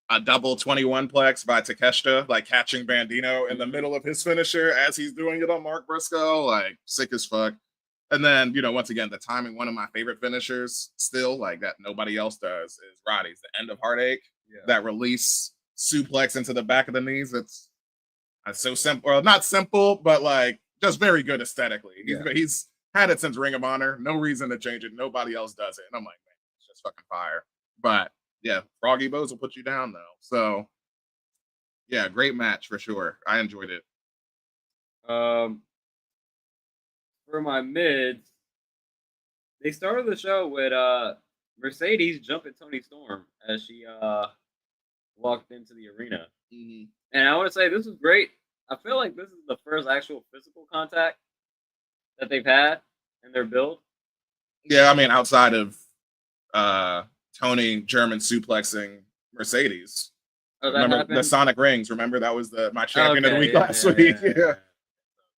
a double 21-plex by Takeshita, like catching Bandino in the middle of his finisher as he's doing it on Mark Briscoe, like sick as fuck. And then, once again, the timing, one of my favorite finishers still, like that nobody else does, is Roddy's, the end of Heartache, that release suplex into the back of the knees. It's so simple, or not simple, but like just very good aesthetically. He's had it since Ring of Honor. No reason to change it. Nobody else does it. And I'm like, man, it's just fucking fire. But yeah, Froggy Bows will put you down though. So yeah, great match for sure. I enjoyed it. For my mids, they started the show with Mercedes jumping Toni Storm as she walked into the arena. Mm-hmm. And I want to say this was great. I feel like this is the first actual physical contact that they've had in their build. Yeah, I mean, outside of Tony German suplexing Mercedes. Remember the Sonic Rings? Remember that was my champion of the week last week? Yeah.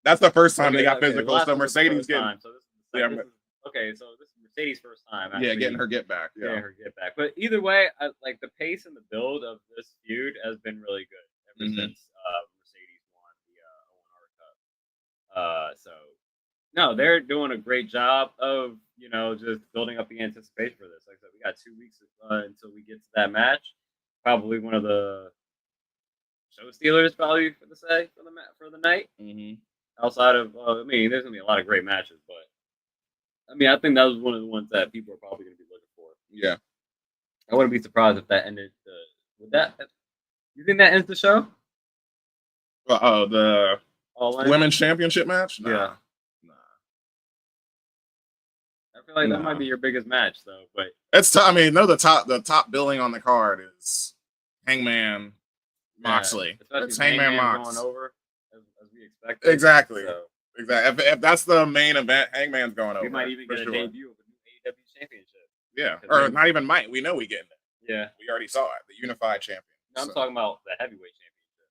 That's the first time they got physical. So Mercedes getting. So this is Mercedes' first time. Actually, getting her get back. Getting her get back. But either way, like the pace and the build of this feud has been really good ever since Mercedes won the Owen Hart Cup. So no, they're doing a great job of just building up the anticipation for this. Like I said, we got 2 weeks until we get to that match. Probably one of the show stealers, probably for the night. Mm-hmm. Outside of, there's gonna be a lot of great matches, but I think that was one of the ones that people are probably gonna be looking for. Yeah, I wouldn't be surprised if that ended. You think that ends the show? The women's championship match? Nah. Yeah. I feel like that might be your biggest match, though. But it's the top billing on the card is Hangman Moxley. It's Hangman Mox going over as we expected. Exactly. So, exactly. If that's the main event, Hangman's going over. We might even get a debut of a new AEW championship. Yeah, or not even might. We know we getting it. Yeah, we already saw it. The Unified Champion. No, I'm talking about the heavyweight championship.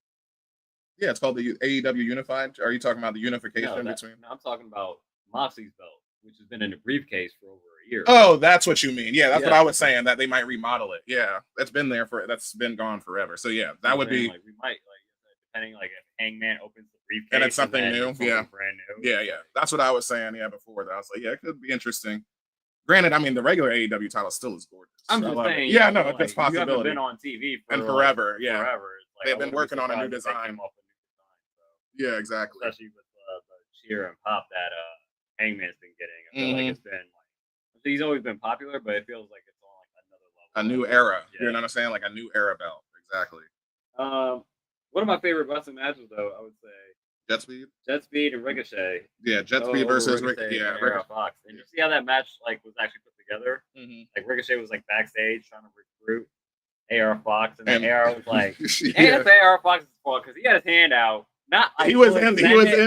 Yeah, it's called the AEW Unified. Are you talking about the unification between? No, I'm talking about Moxley's belt, which has been in a briefcase for over a year. Oh, that's what you mean. Yeah, that's what I was saying, that they might remodel it. Yeah, that's been gone forever. So yeah, that would be. We might depending if Hangman opens the briefcase and it's something new. Brand new. Yeah. That's what I was saying. Yeah, before that, I was like, it could be interesting. Granted, the regular AEW title still is gorgeous. I'm just saying. Yeah, no, it's a possibility. You haven't been on TV forever. Yeah, forever. They've been working on a new design. Yeah, exactly. Especially with the cheer and pop that Hangman's been getting. I feel like it's been he's always been popular, but it feels like it's on another level. A new era. Yeah. You know what I'm saying? Like a new era belt. Exactly. One of my favorite wrestling matches, though, I would say Jet Speed and Ricochet. Yeah, Jet Speed versus Ricochet. Yeah, Ricochet. Fox. And you see how that match was actually put together? Mm-hmm. Like Ricochet was backstage trying to recruit AR Fox, and then AR was like, "Hey, that's AR Fox's fault because he had his hand out." He was in,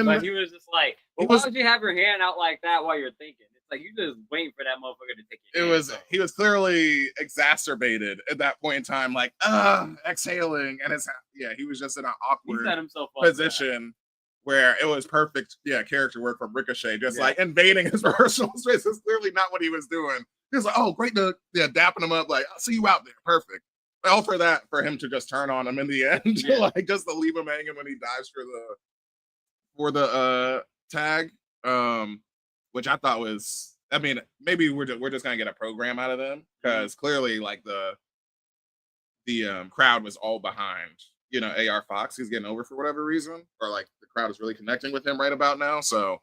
but he was just like, "Well, why would you have your hand out like that while you're thinking?" It's like you just waiting for that motherfucker to take your hand. He was clearly exacerbated at that point in time, exhaling, and he was just in an awkward position where it was perfect, character work from Ricochet, just invading his personal space. Is clearly not what he was doing. He was like, "Oh, great," dapping him up, I'll see you out there, perfect. All for him to just turn on him in the end, just to leave him hanging when he dives for the tag, which I thought was, maybe we're just gonna get a program out of them because clearly the crowd was all behind AR Fox. He's getting over for whatever reason, or the crowd is really connecting with him right about now. So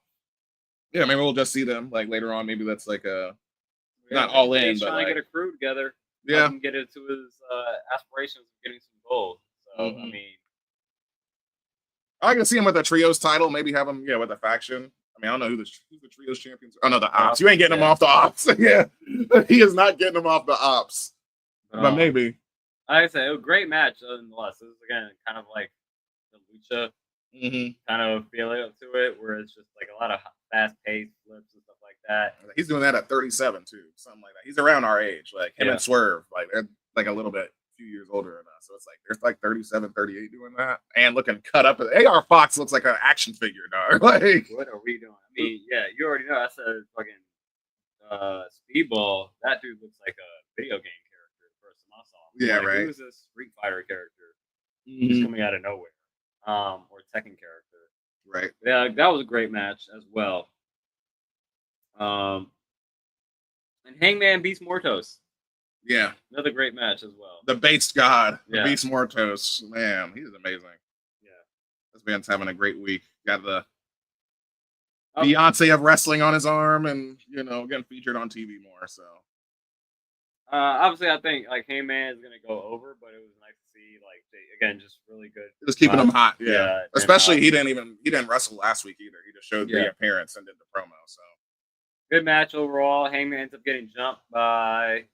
yeah, maybe we'll just see them later on. Maybe that's a not all in, he's but trying like, to get a crew together. Yeah, Can get into his aspirations of getting some gold. So I mean, I can see him with a trios title. Maybe have him, with a faction. I mean, I don't know who's the trios champions. Oh no, the ops. You ain't getting him off the ops. Yeah, he is not getting him off the ops. But maybe. Like I said, it was a great match. Nonetheless, it was again kind of like the lucha kind of feeling to it, where it's just like a lot of fast-paced flips and stuff like that. He's doing that at 37 too, something like that. He's around our age, like him and Swerve, like they're like a little bit, few years older than us. So it's like they're like 37, 38 doing that, and looking cut up. AR Fox looks like an action figure, dog. Like, what are we doing? I mean, yeah, you already know. I said fucking Speedball. That dude looks like a video game character. The first time I saw him. Yeah, right. Who's this Street Fighter character? Just coming out of nowhere. Or Tekken character. Right. Yeah, that was a great match as well. And Hangman beats Mortos. Yeah. Another great match as well. The based god. Yeah. Beats Mortos. Man, he's amazing. Yeah. This man's having a great week. Got the Beyonce of wrestling on his arm and, getting featured on TV more, so. Obviously, I think, like, Hangman is going to go over, but it was nice to see, like, again, just really good. It was keeping him hot, yeah. Especially he didn't wrestle last week either. He just showed the appearance and did the promo, so. Good match overall. Hangman ends up getting jumped by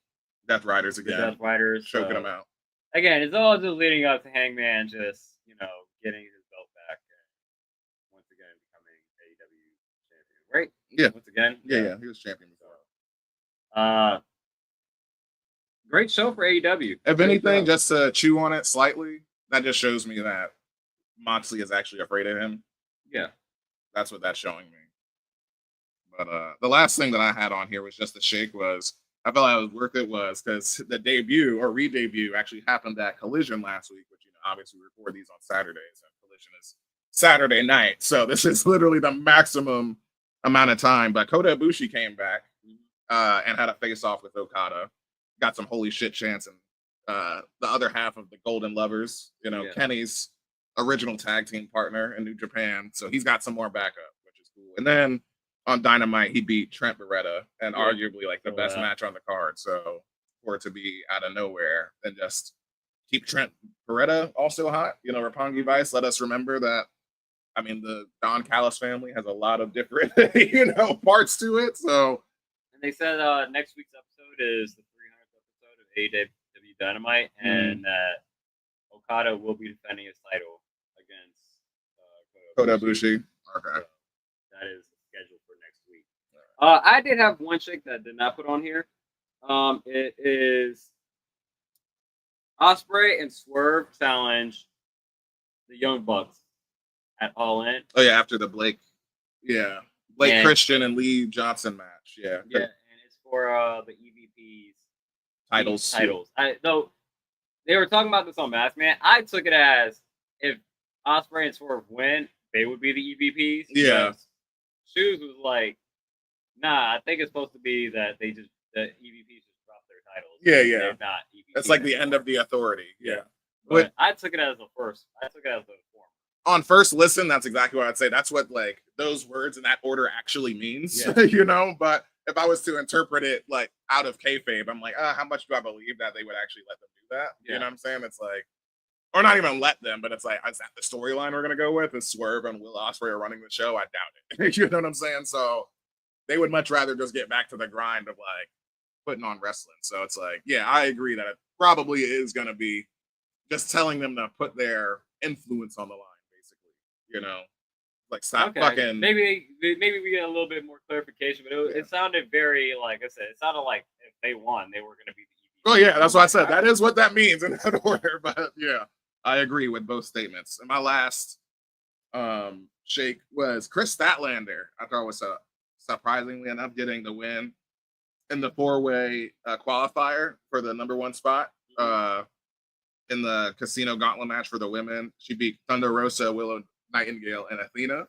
Death Riders again. Death Riders. Choking him out. Again, it's all just leading up to Hangman just, getting his belt back and once again becoming AEW champion, right? Yeah. Once again? Yeah, he was champion before. Great show for AEW. If anything, just to chew on it slightly, that just shows me that Moxley is actually afraid of him. Yeah. That's what that's showing me. But the last thing that I had on here was just the shake was, I felt like it was worth it was because the debut or re-debut actually happened at Collision last week, which, obviously we record these on Saturdays, and Collision is Saturday night. So this is literally the maximum amount of time. But Kota Ibushi came back and had a face-off with Okada. Got some holy shit chants, and the other half of the Golden Lovers, Kenny's original tag team partner in New Japan. So he's got some more backup, which is cool. And then on Dynamite, he beat Trent Beretta, and arguably like the best match on the card. So for it to be out of nowhere and just keep Trent Beretta also hot, Roppongi Vice, let us remember that. I mean, the Don Callis family has a lot of different, parts to it. So, and they said next week's episode is the 300th episode of AEW Dynamite, and that Okada will be defending his title against Kota Ibushi. Okay, so that is scheduled for next week. I did have one chick that I did not put on here. It is Ospreay and Swerve challenge the Young Bucks at All In. Oh yeah, after the Blake Christian and Lee Johnson match. Yeah, and it's for the EVP's titles. Though they were talking about this on Mask Man, I took it as if Ospreay and Swerve win, they would be the EVPs. Yeah, Shoes was like, nah, I think it's supposed to be that the EVPs just drop their titles. Yeah. They're not EVPs. It's like the end of the authority. Yeah. But I took it as the first. I took it as the former. On first listen, that's exactly what I'd say. That's what like those words in that order actually means, But if I was to interpret it like out of kayfabe, I'm like, how much do I believe that they would actually let them do that? Yeah. You know what I'm saying? It's like, or not even let them, but it's like, is that the storyline we're gonna go with? Is Swerve and Will Ospreay are running the show? I doubt it. You know what I'm saying? So they would much rather just get back to the grind of like putting on wrestling. So it's like, yeah, I agree that it probably is gonna be just telling them to put their influence on the line. Like stop fucking. Maybe we get a little bit more clarification, but it sounded very, like I said, it sounded like if they won, they were going to be the EVP. Oh yeah, that's what I said. That is what that means in that order. But yeah, I agree with both statements. And my last shake was Chris Statlander. I thought was surprisingly enough getting the win in the 4-way qualifier for the number 1 spot. In the Casino Gauntlet match for the women, she beat Thunder Rosa, Willow Nightingale, and Athena,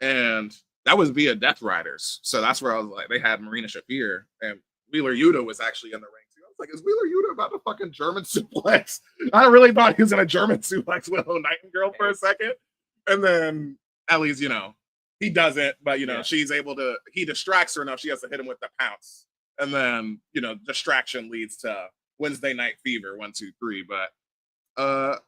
and that was via Death Riders. So that's where I was like, they had Marina Shafir, and Wheeler Yuta was actually in the ring too. I was like, is Wheeler Yuta about to fucking German suplex? I really thought he was in a German suplex Willow Nightingale for a second, and then at least he doesn't. But she's able to. He distracts her enough. She has to hit him with the pounce, and then distraction leads to Wednesday Night Fever 1, 2, 3. But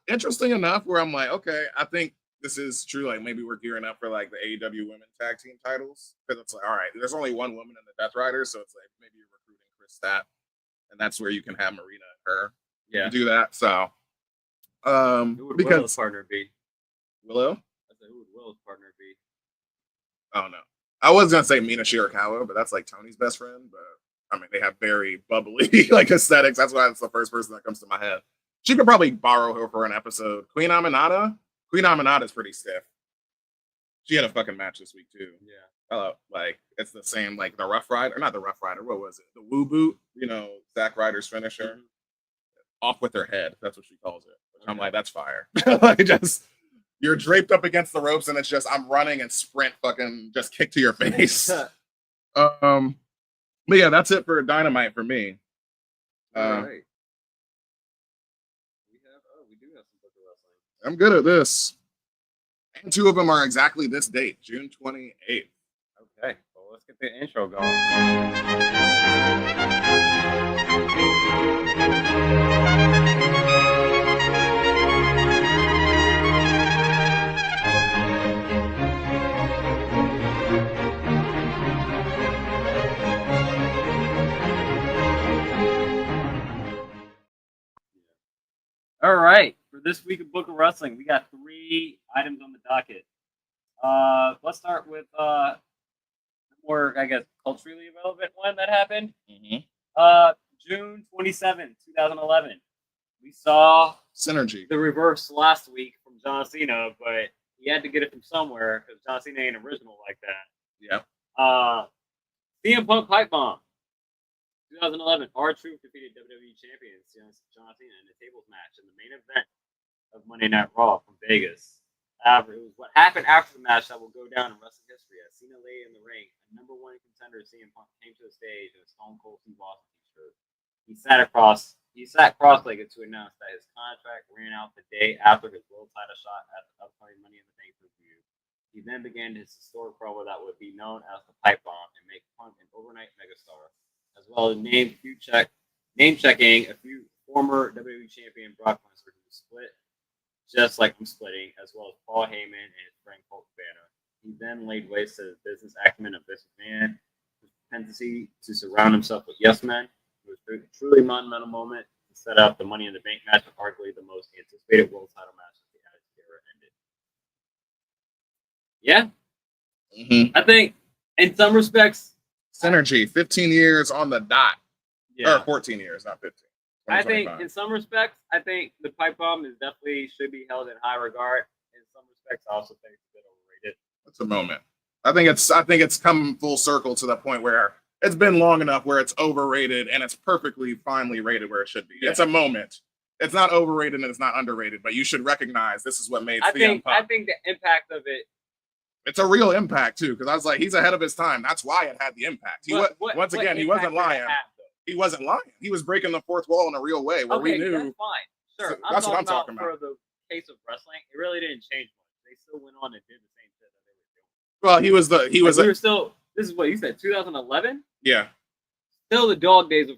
interesting enough, where I'm like, okay, I think this is true. Like maybe we're gearing up for like the AEW Women Tag Team titles because it's like, all right, there's only one woman in the Death Riders, so it's like maybe you're recruiting Chris Stat, and that's where you can have Marina and her do that. So, who would because Willow's partner be? Willow? I said, who would Willow's partner be? Oh no, I was gonna say Mina Shirakawa, but that's like Tony's best friend. But I mean, they have very bubbly like aesthetics. That's why it's the first person that comes to my head. She could probably borrow her for an episode. Queen Aminata is pretty stiff. She had a fucking match this week too. Yeah. Like it's the same like the Rough Rider, or not the Rough Rider. What was it? The Woo Boot. Zack Ryder's finisher. Mm-hmm. Off with her head. That's what she calls it. Which I'm like, that's fire. Like just you're draped up against the ropes and it's just I'm running and sprint fucking just kick to your face. But yeah, that's it for Dynamite for me. All right. We do have some book of wrestling. I'm good at this. And two of them are exactly this date, June 28th. Okay, well, let's get the intro going. All right, for this week of Book of Wrestling, we got 3 items on the docket. Let's start with more, I guess, culturally relevant one that happened. Mm-hmm. June 27th, 2011. We saw Synergy. The reverse last week from John Cena, but he had to get it from somewhere because John Cena ain't original like that. Yeah. CM Punk Pipe Bomb. 2011, R-Truth defeated WWE Champions John Cena in a tables match in the main event of Monday Night Raw from Vegas. However, it was what happened after the match that will go down in wrestling history. As Cena lay in the ring, a number 1 contender, CM Punk, came to the stage in a Stone Cold Steve Austin t-shirt. He sat cross-legged to announce that his contract ran out the day after his world title shot at the upcoming Money in the Bank review. He then began his historic promo that would be known as the Pipe Bomb and make Punk an overnight megastar, as well as name-checking a few former WWE champion Brock Lesnar who split, just like I'm splitting, as well as Paul Heyman and his friend Colt Cabana. He then laid waste to the business acumen of this man, his propensity to surround himself with yes men. It was a truly monumental moment to set up the Money in the Bank match, but arguably the most anticipated world title match of the Attitude Era ended. Yeah, I think in some respects, Synergy, 15 years on the dot. Yeah. Or 14 years, not 15. I think in some respects, I think the Pipe Bomb is definitely should be held in high regard. In some respects, I also think it's a bit overrated. It's a moment. I think it's come full circle to the point where it's been long enough where it's overrated and it's perfectly finely rated where it should be. Yeah. It's a moment. It's not overrated and it's not underrated, but you should recognize this is what made CM Punk. I think the impact of it. It's a real impact too, because I was like, he's ahead of his time. That's why it had the impact. He wasn't lying. He wasn't lying. He was breaking the fourth wall in a real way where we knew. That's fine. Sure. That's what I'm talking about. For the case of wrestling, it really didn't change much. They still went on and did the same shit that they were doing. Well, we were still. This is what you said. 2011. Yeah. Still the dog days of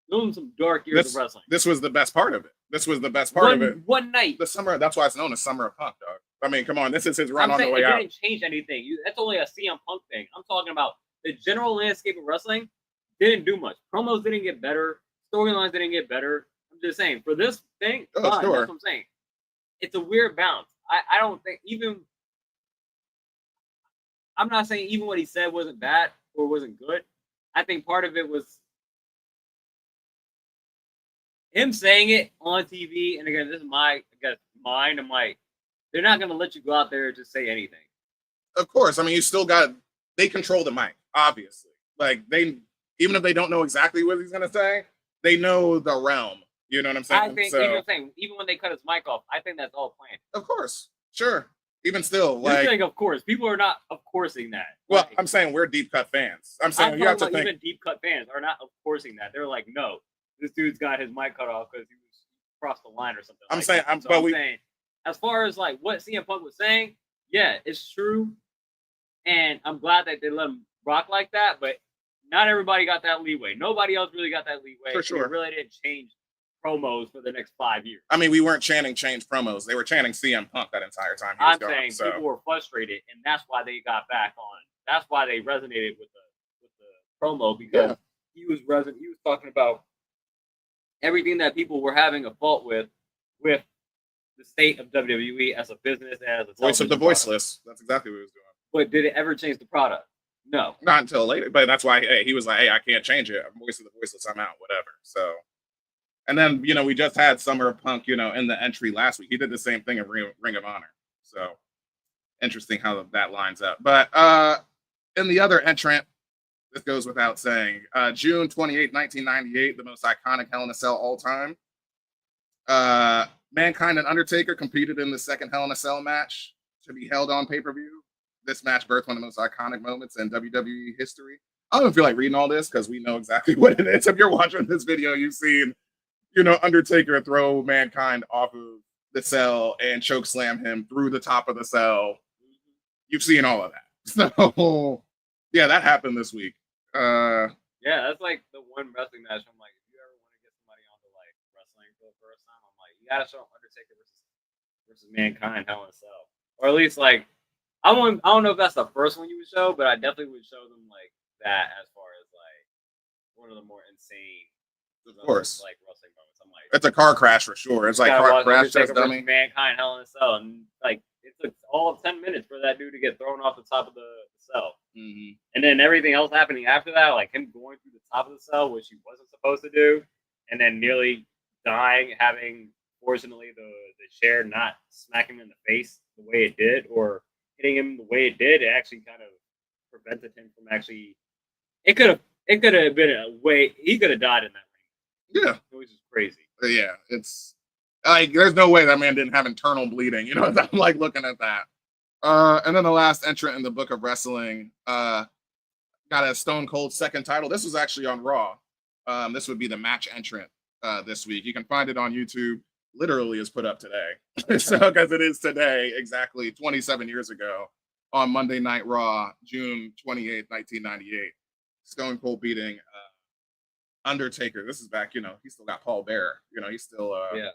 doing some dark years of wrestling. This was the best part of it. Of it. One night. The summer. That's why it's known as Summer of Punk, dog. I mean, come on. This is his run on the way out. It didn't change anything. That's only a CM Punk thing. I'm talking about the general landscape of wrestling. Didn't do much. Promos didn't get better. Storylines didn't get better. I'm just saying, for this thing, sure. That's what I'm saying. It's a weird balance. I don't think I'm not saying even what he said wasn't bad or wasn't good. I think part of it was him saying it on TV. And again, this is my mind. I'm like, they're not going to let you go out there and just say anything. Of course. I mean, they control the mic, obviously. Like, even if they don't know exactly what he's going to say, they know the realm. You know what I'm saying? I think, even when they cut his mic off, I think that's all planned. Of course. Sure. Even still, like... saying, of course. People are not of coursing that. Well, I'm saying we're deep cut fans. I'm saying you have to think... Even deep cut fans are not of coursing that. They're like, no, this dude's got his mic cut off because he was crossed the line or something. I'm saying, as far as like what CM Punk was saying, yeah, it's true. And I'm glad that they let him rock like that, but not everybody got that leeway. Nobody else really got that leeway. For sure. It really didn't change promos for the next 5 years. I mean, we weren't chanting change promos. They were chanting CM Punk that entire time he was gone. I'm saying people were frustrated, and that's why they got back on. That's why they resonated with the promo, because he was talking about everything that people were having a fault with the state of WWE as a business, as a voice of the voiceless. That's exactly what he was doing. But did it ever change the product? No. Not until later. But that's why he was like, hey, I can't change it. I'm voice of the voiceless. I'm out, whatever. So, and then, we just had Summer Punk, in the entry last week. He did the same thing in Ring of Honor. So, interesting how that lines up. But in the other entrant, this goes without saying, June 28, 1998, the most iconic Hell in a Cell all time. Mankind and Undertaker competed in the second Hell in a Cell match to be held on pay-per-view. This match birthed one of the most iconic moments in WWE history. I don't feel like reading all this because we know exactly what it is. If you're watching this video, you've seen, Undertaker throw Mankind off of the cell and choke slam him through the top of the cell. You've seen all of that. So, yeah, that happened this week. Yeah, that's like the one wrestling match. I'm like, if you ever want to get somebody onto like wrestling for the first time, I'm like, you gotta show Undertaker versus Mankind Hell in a Cell, or at least like, I don't know if that's the first one you would show, but I definitely would show them like that as far as like one of the more insane, of course, like wrestling moments. I'm like, it's a car crash for sure. It's like car crash test dummy. Mankind Hell in a Cell, and like it took all of 10 minutes for that dude to get thrown off the top of the cell. Mm-hmm. And then everything else happening after that, like him going through the top of the cell, which he wasn't supposed to do, and then nearly dying, having, fortunately, the chair not smack him in the face the way it did, or hitting him the way it did. It actually kind of prevented him from actually. It could have been a way he could have died in that ring. Yeah, it was just crazy. Yeah, it's like there's no way that man didn't have internal bleeding. I'm like looking at that. And then the last entrant in the book of wrestling got a Stone Cold second title. This was actually on Raw. This would be the match entrant this week. You can find it on YouTube. Literally is put up today. So, because it is today, exactly 27 years ago on Monday Night Raw, June 28, 1998. Stone Cold beating Undertaker. This is back, he still got Paul Bearer. He's still This is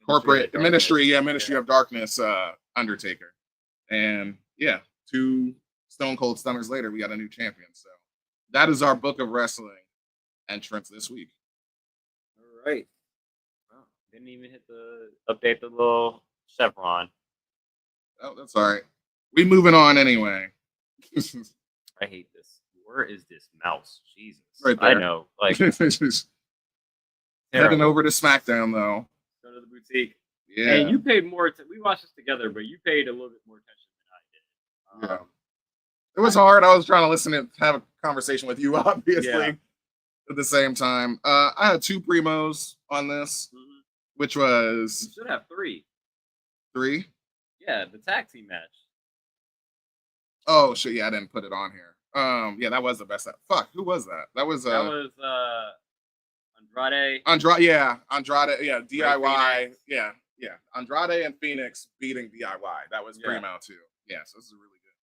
corporate Ministry of Darkness Undertaker. And yeah, 2 Stone Cold Stunners later, we got a new champion. So that is our book of wrestling entrance this week. All right. Wow. Didn't even update the little chevron. Oh, that's all right. We moving on anyway. I hate this. Where is this mouse? Jesus. Right there. I know. Like heading over to SmackDown though. Go to the boutique. Yeah. And you paid more. We watched this together, but you paid a little bit more attention than I did. It was hard. I was trying to listen and have a conversation with you, obviously, Yeah. at the same time. I had 2 primos on this, which was... You should have 3. 3? Yeah, the tag team match. Oh, shit. Yeah, I didn't put it on here. Yeah, that was the best. Fuck, who was that? That was Andrade. Andrade, yeah, DIY. Yeah. Andrade and Phoenix beating DIY. That was primo too. Yeah, so this is a really good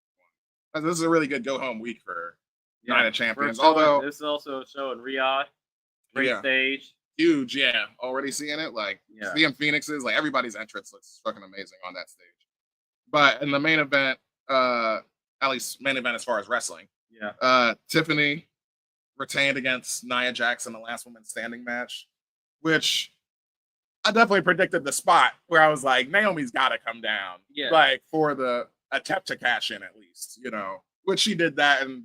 one. This is a really good go-home week for Night of Champions. Although this is also a show in Riyadh. Great stage. Huge, yeah. Already seeing it. Like seeing Phoenix's, like everybody's entrance looks fucking amazing on that stage. But in the main event, at least main event as far as wrestling. Yeah. Tiffany retained against Nia Jax in the last woman standing match, which I definitely predicted the spot where I was like, Naomi's got to come down. Yeah. Like for the attempt to cash in at least, which she did that. And,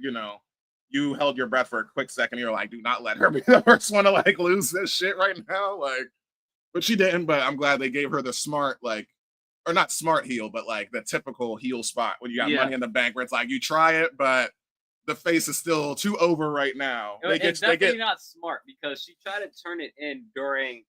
you held your breath for a quick second. You're like, do not let her be the first one to like lose this shit right now. Like, but she didn't, but I'm glad they gave her the smart, like, or not smart heel, but like the typical heel spot when you got Money in the Bank where it's like, you try it, but the face is still too over right now. It's definitely not smart because she tried to turn it in during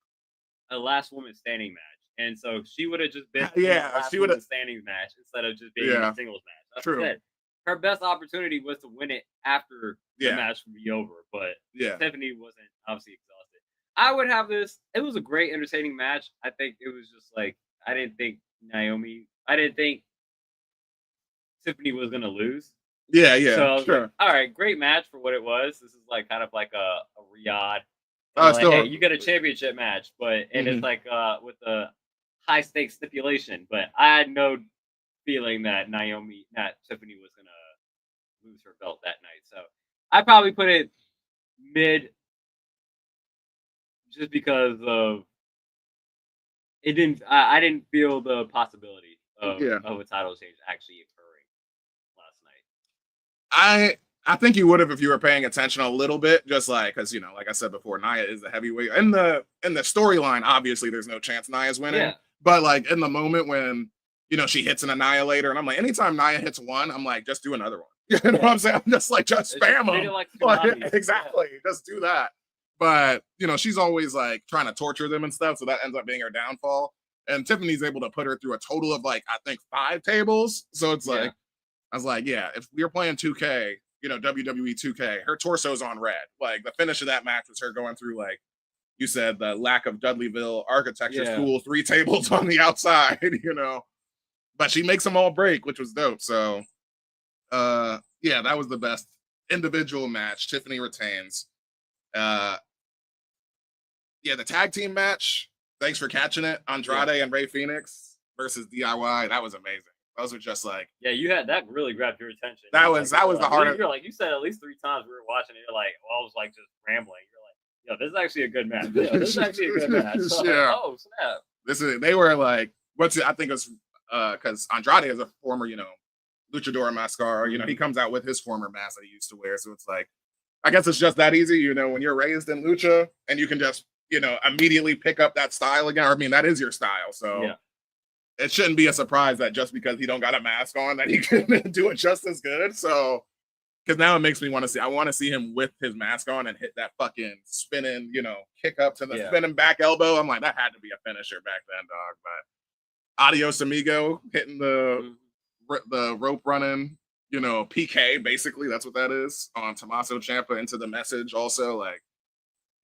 a last woman standing match. And so she would have just been she would have standing match instead of just being in a singles match. That's true. It. Her best opportunity was to win it after the match would be over, but Tiffany wasn't obviously exhausted. I would have this. It was a great, entertaining match. I think it was just like I didn't think Tiffany was gonna lose. Yeah, yeah, So I was sure. like, all right, great match for what it was. This is like kind of like a Riyadh. Still, Hey, you get a championship match, but and it's like with a high stakes stipulation. But I had no feeling that Tiffany was gonna lose her belt that night. So I probably put it mid, just because of it didn't. I didn't feel the possibility of a title change actually occurring last night. I think you would have if you were paying attention a little bit, just like because like I said before, Nia is the heavyweight. In the storyline, obviously, there's no chance Nia's winning. Yeah. But like in the moment when she hits an annihilator, and I'm like, anytime Nia hits one, I'm like, just do another one. You know what I'm saying? I'm just like, just spam them. Like, exactly, just do that. But she's always like trying to torture them and stuff, so that ends up being her downfall. And Tiffany's able to put her through a total of like I think 5 tables. So it's like I was like, yeah, if we were playing 2K, WWE 2K, her torso's on red. Like the finish of that match was her going through, like you said, the lack of Dudleyville architecture school, 3 tables on the outside, But she makes them all break, which was dope. So yeah, that was the best individual match. Tiffany retains. Yeah, the tag team match. Thanks for catching it. Andrade and Rey Fenix versus DIY. That was amazing. Those were just like you had that really grabbed your attention. That was the hardest. You're like, you said at least 3 times we were watching it. You're like, I was like just rambling. You're like, yo, this is actually a good match. Yeah, this is actually a good match. So yeah. Oh snap! They were like, I think it was because Andrade is a former luchador mascara. He comes out with his former mask that he used to wear. So it's like, I guess it's just that easy. When you're raised in lucha and you can just immediately pick up that style again. I mean, that is your style. So it shouldn't be a surprise that just because he don't got a mask on that he can do it just as good. So, because now it makes me want to see. I want to see him with his mask on and hit that fucking spinning, kick up to the spinning back elbow. I'm like, that had to be a finisher back then, dog. But adios amigo, hitting the rope running, PK. Basically, that's what that is on Tommaso Ciampa into the message. Also, like,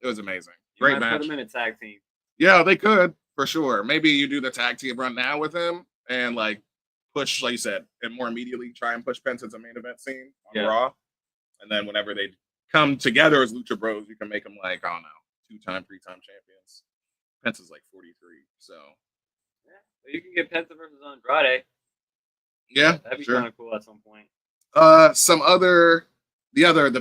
it was amazing. Great match. Put him in a tag team. Yeah, they could for sure. Maybe you do the tag team run now with him and like push, like you said, and more immediately try and push Pence into the main event scene on Raw. And then whenever they come together as Lucha Bros, you can make them like, I don't know, 2-time, 3-time champions. Pence is like 43, so you can get Pence versus Andrade. Yeah, that'd be kind of cool at some point. The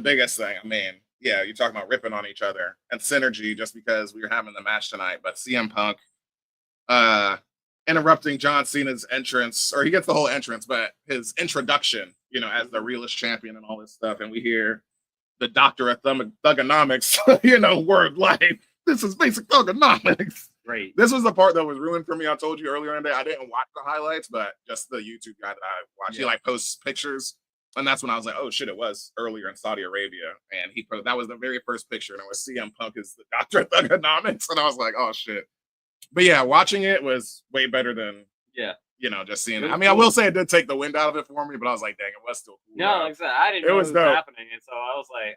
biggest thing, I mean, yeah, you're talking about ripping on each other and synergy just because we were having the match tonight. But CM Punk interrupting John Cena's entrance, or he gets the whole entrance, but his introduction, as the realest champion and all this stuff. And we hear the doctor of thugonomics, word like, this is basic thugonomics. Great. This was the part that was ruined for me. I told you earlier in the day, I didn't watch the highlights, but just the YouTube guy that I watched, he like posts pictures. And that's when I was like, oh shit, it was earlier in Saudi Arabia. And that was the very first picture. And it was CM Punk is the doctor of thugonomics. And I was like, oh shit. But yeah, watching it was way better than just seeing it. I mean, cool. I will say it did take the wind out of it for me, but I was like, dang, it was still cool. No, like I said, I didn't know what was happening. And so I was like,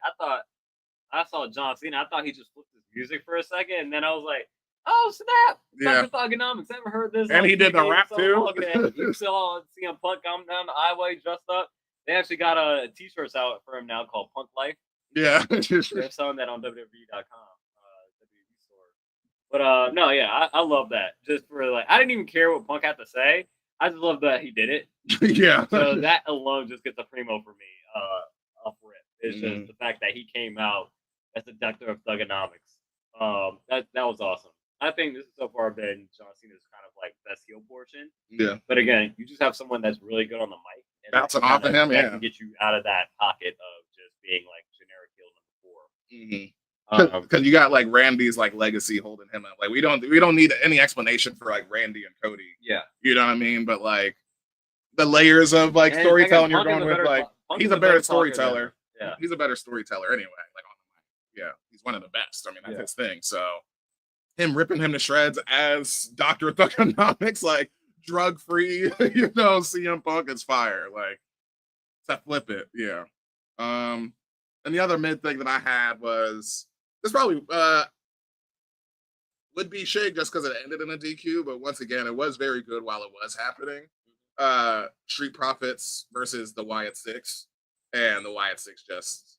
I saw John Cena. I thought he just flipped his music for a second. And then I was like, oh snap! Dr. Thugonomics. Never heard this. And he did the rap too. You saw CM Punk come down the highway dressed up. They actually got t-shirts out for him now called Punk Life. Yeah. They're selling that on WWE.com, WWE store. But no, yeah, I love that. Just for like, I didn't even care what Punk had to say. I just love that he did it. Yeah. So that alone just gets a primo for me. Off rip. It's just the fact that he came out as the doctor of thugonomics. That was awesome. I think this has so far been John Cena's kind of like best heel portion. Yeah. But again, you just have someone that's really good on the mic. And bouncing off of him, that can get you out of that pocket of just being like generic heel number 4. Because you got like Randy's like legacy holding him up. Like we don't need any explanation for like Randy and Cody. Yeah. You know what I mean? But like the layers of like storytelling you're going with, like he's a better storyteller. Yeah. He's a better storyteller anyway. Like on the mic. Yeah. He's one of the best. I mean, that's his thing. So him ripping him to shreds as Dr. Thugonomics, like drug-free, CM Punk is fire. Like, to flip it, yeah. And the other mid thing that I had was, this probably would be shade just because it ended in a DQ, but once again, it was very good while it was happening. Street Profits versus the Wyatt Six. and the Wyatt Six just,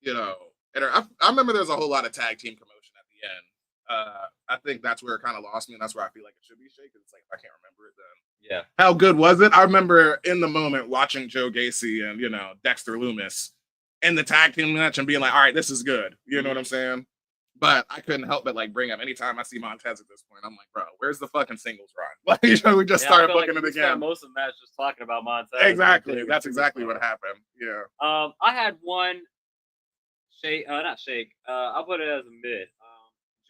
and I remember there's a whole lot of tag team promotion at the end. I think that's where it kind of lost me, and that's where I feel like it should be shaken. It's like if I can't remember it, then Yeah. how good was it? I remember in the moment watching Joe Gacy and Dexter Loomis in the tag team match and being like, all right, this is good. You know what I'm saying? But I couldn't help but like bring up anytime I see Montez at this point, I'm like, bro, where's the fucking singles run? Like, we just started booking it again. Most of the match just talking about Montez. Exactly. That's exactly what happened. Yeah. I had one not shake. I'll put it as a mid.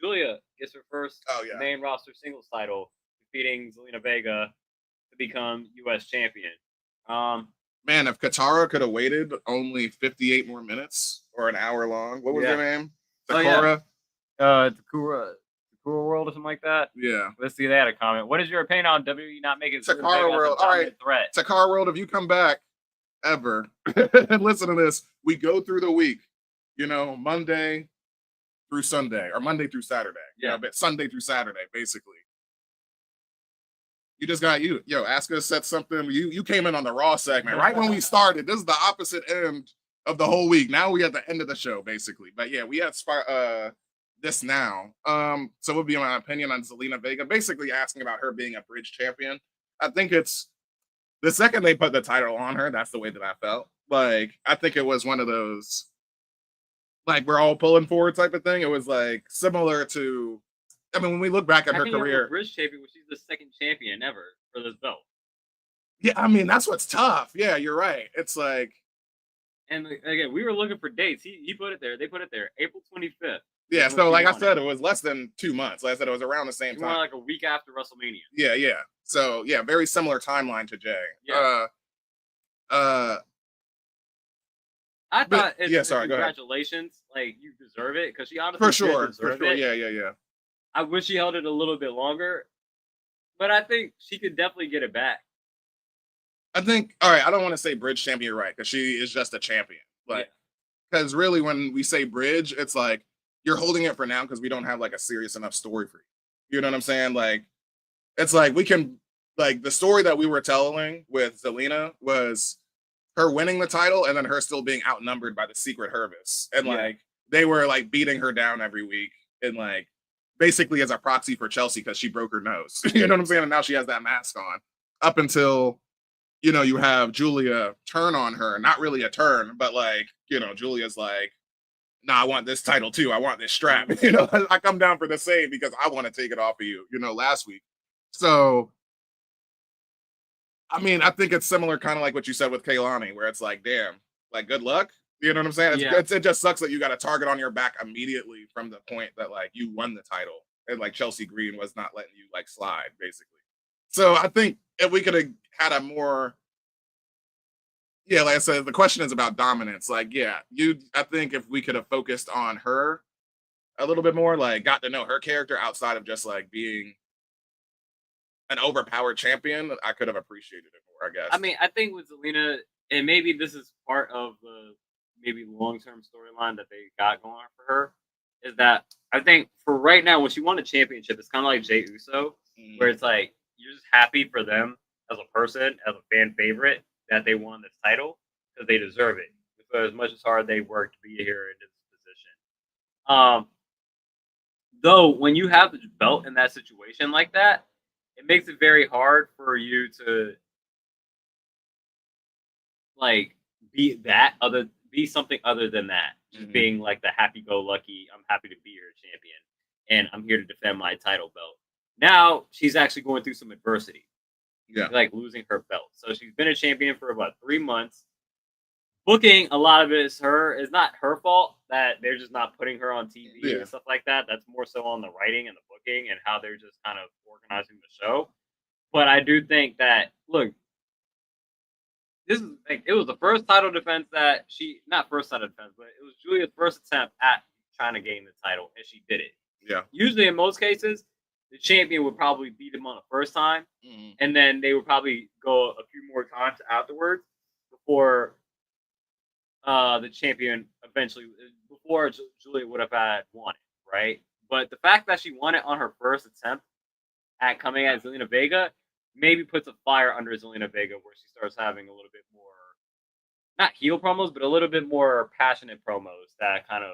Julia gets her first main roster singles title, defeating Zelina Vega to become U.S. champion. Man, if Katara could have waited only 58 more minutes or an hour long, what was her name? Takura? Takura World or something like that. Yeah. Let's see. They had a comment. What is your opinion on WWE not making Takara World? All right. Threat? Takara World, if you come back ever and listen to this, we go through the week. Monday through Sunday or Monday through Saturday. Yeah, but Sunday through Saturday, basically. You just got Asuka said something. You came in on the Raw segment right when we started. This is the opposite end of the whole week. Now we at the end of the show, basically. But yeah, we had this now. So what would be my opinion on Zelina Vega? Basically asking about her being a bridge champion. I think it's the second they put the title on her, that's the way that I felt. Like, I think it was one of those, like, we're all pulling forward type of thing. It was like similar to, I mean, when we look back at her career, bridge champion, she's the second champion ever for this belt. Yeah, I mean, that's what's tough. Yeah, you're right. It's like, and again, we were looking for dates. He put it there. They put it there, April 25th. Yeah, so like I said, it was less than 2 months. Like I said, it was around the same time. Like a week after WrestleMania. Yeah. So yeah, very similar timeline to Jay. Yeah. I thought, congratulations. Like, you deserve it because she honestly deserve it. Yeah. I wish she held it a little bit longer, but I think she could definitely get it back. I think, all right, I don't want to say bridge champion, right? Because she is just a champion. Like, because really, when we say bridge, it's like you're holding it for now because we don't have like a serious enough story for you. You know what I'm saying? Like, it's like we can, like, the story that we were telling with Zelina was her winning the title and then her still being outnumbered by the Secret Hervis. And like, they were like beating her down every week and like basically as a proxy for Chelsea because she broke her nose. You know what I'm saying? And now she has that mask on up until, you have Julia turn on her. Not really a turn, but like, Julia's like, nah, I want this title too. I want this strap. I come down for the save because I want to take it off of you, last week. So, I mean, I think it's similar kind of like what you said with Kaylani, where it's like, damn, like, good luck. You know what I'm saying? It just sucks that you got a target on your back immediately from the point that, like, you won the title. And, like, Chelsea Green was not letting you, like, slide, basically. So I think if we could have had a more, like I said, the question is about dominance. Like, I think if we could have focused on her a little bit more, like, got to know her character outside of just, like, being an overpowered champion, I could have appreciated it more, I guess. I mean, I think with Zelina, and maybe this is part of the maybe long-term storyline that they got going on for her, is that I think for right now, when she won a championship, it's kind of like Jey Uso, where it's like, you're just happy for them as a person, as a fan favorite, that they won this title, because they deserve it. Because as much as hard they worked to be here in this position. Though, when you have the belt in that situation like that, it makes it very hard for you to like be something other than that. Just being like the happy-go-lucky, I'm happy to be your champion, and I'm here to defend my title belt. Now she's actually going through some adversity. Like losing her belt. So she's been a champion for about 3 months. Booking, a lot of it is not her fault that they're just not putting her on TV and stuff like that. That's more so on the writing and the booking and how they're just kind of organizing the show. But I do think that, look, this is like, it was the first title defense that not first title defense, but it was Julia's first attempt at trying to gain the title, and she did it. Yeah. Usually, in most cases, the champion would probably beat him on the first time, and then they would probably go a few more times afterwards before the champion before Julia would have had won it, right? But the fact that she won it on her first attempt at coming at Zelina Vega maybe puts a fire under Zelina Vega where she starts having a little bit more, not heel promos, but a little bit more passionate promos that kind of,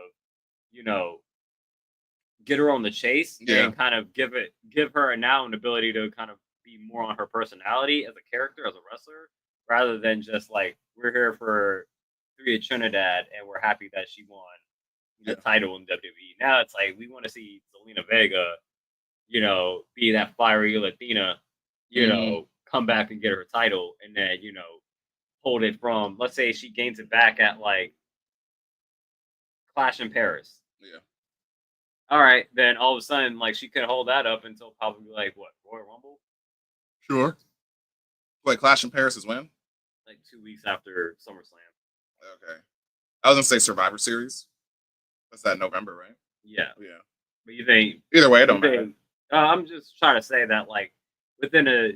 get her on the chase and kind of give her now an ability to kind of be more on her personality as a character, as a wrestler, rather than just like, we're here for Thea Trinidad and we're happy that she won the title in WWE. Now it's like, we want to see Zelina Vega, be that fiery Latina, come back and get her title and then, hold it from, let's say she gains it back at like Clash in Paris. Yeah. All right, then all of a sudden, like, she could hold that up until probably like what, Royal Rumble? Sure. Wait, Clash in Paris is when? Like 2 weeks after SummerSlam. Okay. I was gonna say Survivor Series. That's that November, right? Yeah. Yeah. But you think either way, it don't matter. I'm just trying to say that, like, within a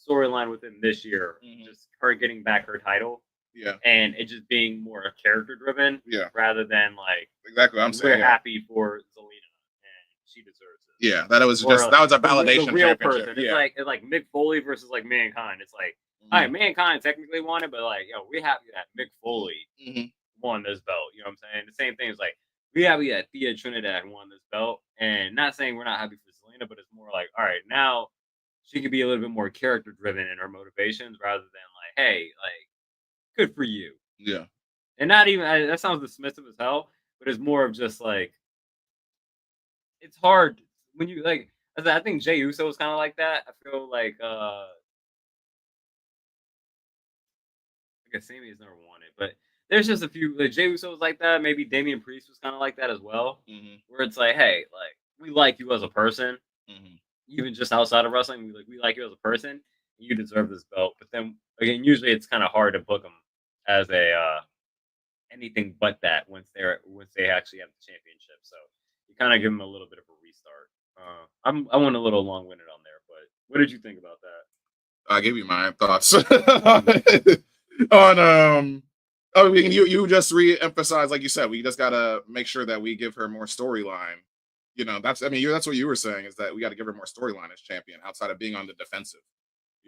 storyline within this year, just her getting back her title. Yeah. And it just being more character driven. Yeah. Rather than like, exactly what I'm saying. We're happy for Zelina and she deserves it. Yeah, that was a validation. The real person. It's like Mick Foley versus like Mankind. It's like, all right, Mankind technically won it, but like, we're happy that Mick Foley won this belt. You know what I'm saying? The same thing is like, we happy that Thea Trinidad won this belt, and not saying we're not happy for Zelina, but it's more like, all right, now she could be a little bit more character driven in her motivations rather than like, hey, like, good for you. Yeah. And not even, that sounds dismissive as hell, but it's more of just like, it's hard when you like, I think Jey Uso was kind of like that. I feel like, I guess Sami has never won it, but there's just a few, like Jey Uso was like that. Maybe Damian Priest was kind of like that as well, where it's like, hey, like, we like you as a person, even just outside of wrestling. We like you as a person. You deserve this belt. But then again, usually it's kind of hard to book them as a anything but that once they actually have the championship. So you kind of give them a little bit of a restart. I went a little long-winded on there, but what did you think about that? I gave you my thoughts on you just re-emphasized, like you said, we just gotta make sure that we give her more storyline. That's what you were saying, is that we got to give her more storyline as champion outside of being on the defensive.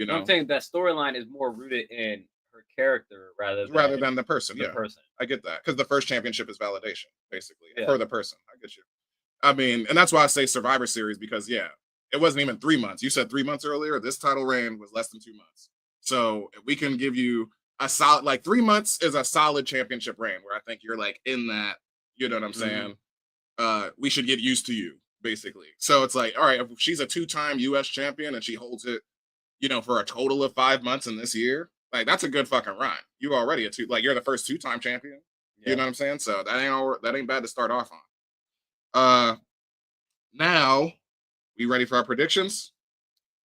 I'm saying that storyline is more rooted in her character rather than the person. I get that, because the first championship is validation, basically, for the person. I get you. I mean, and that's why I say Survivor Series, because it wasn't even 3 months. You said 3 months earlier. This title reign was less than 2 months. So if we can give you a solid, like 3 months is a solid championship reign, where I think you're like in that. You know what I'm saying? We should get used to you, basically. So it's like, all right, if she's a 2-time U.S. champion and she holds it, for a total of 5 months in this year, like, that's a good fucking run. You already you're the first 2-time champion. Yeah. You know what I'm saying? So that ain't bad to start off on. Now, we ready for our predictions?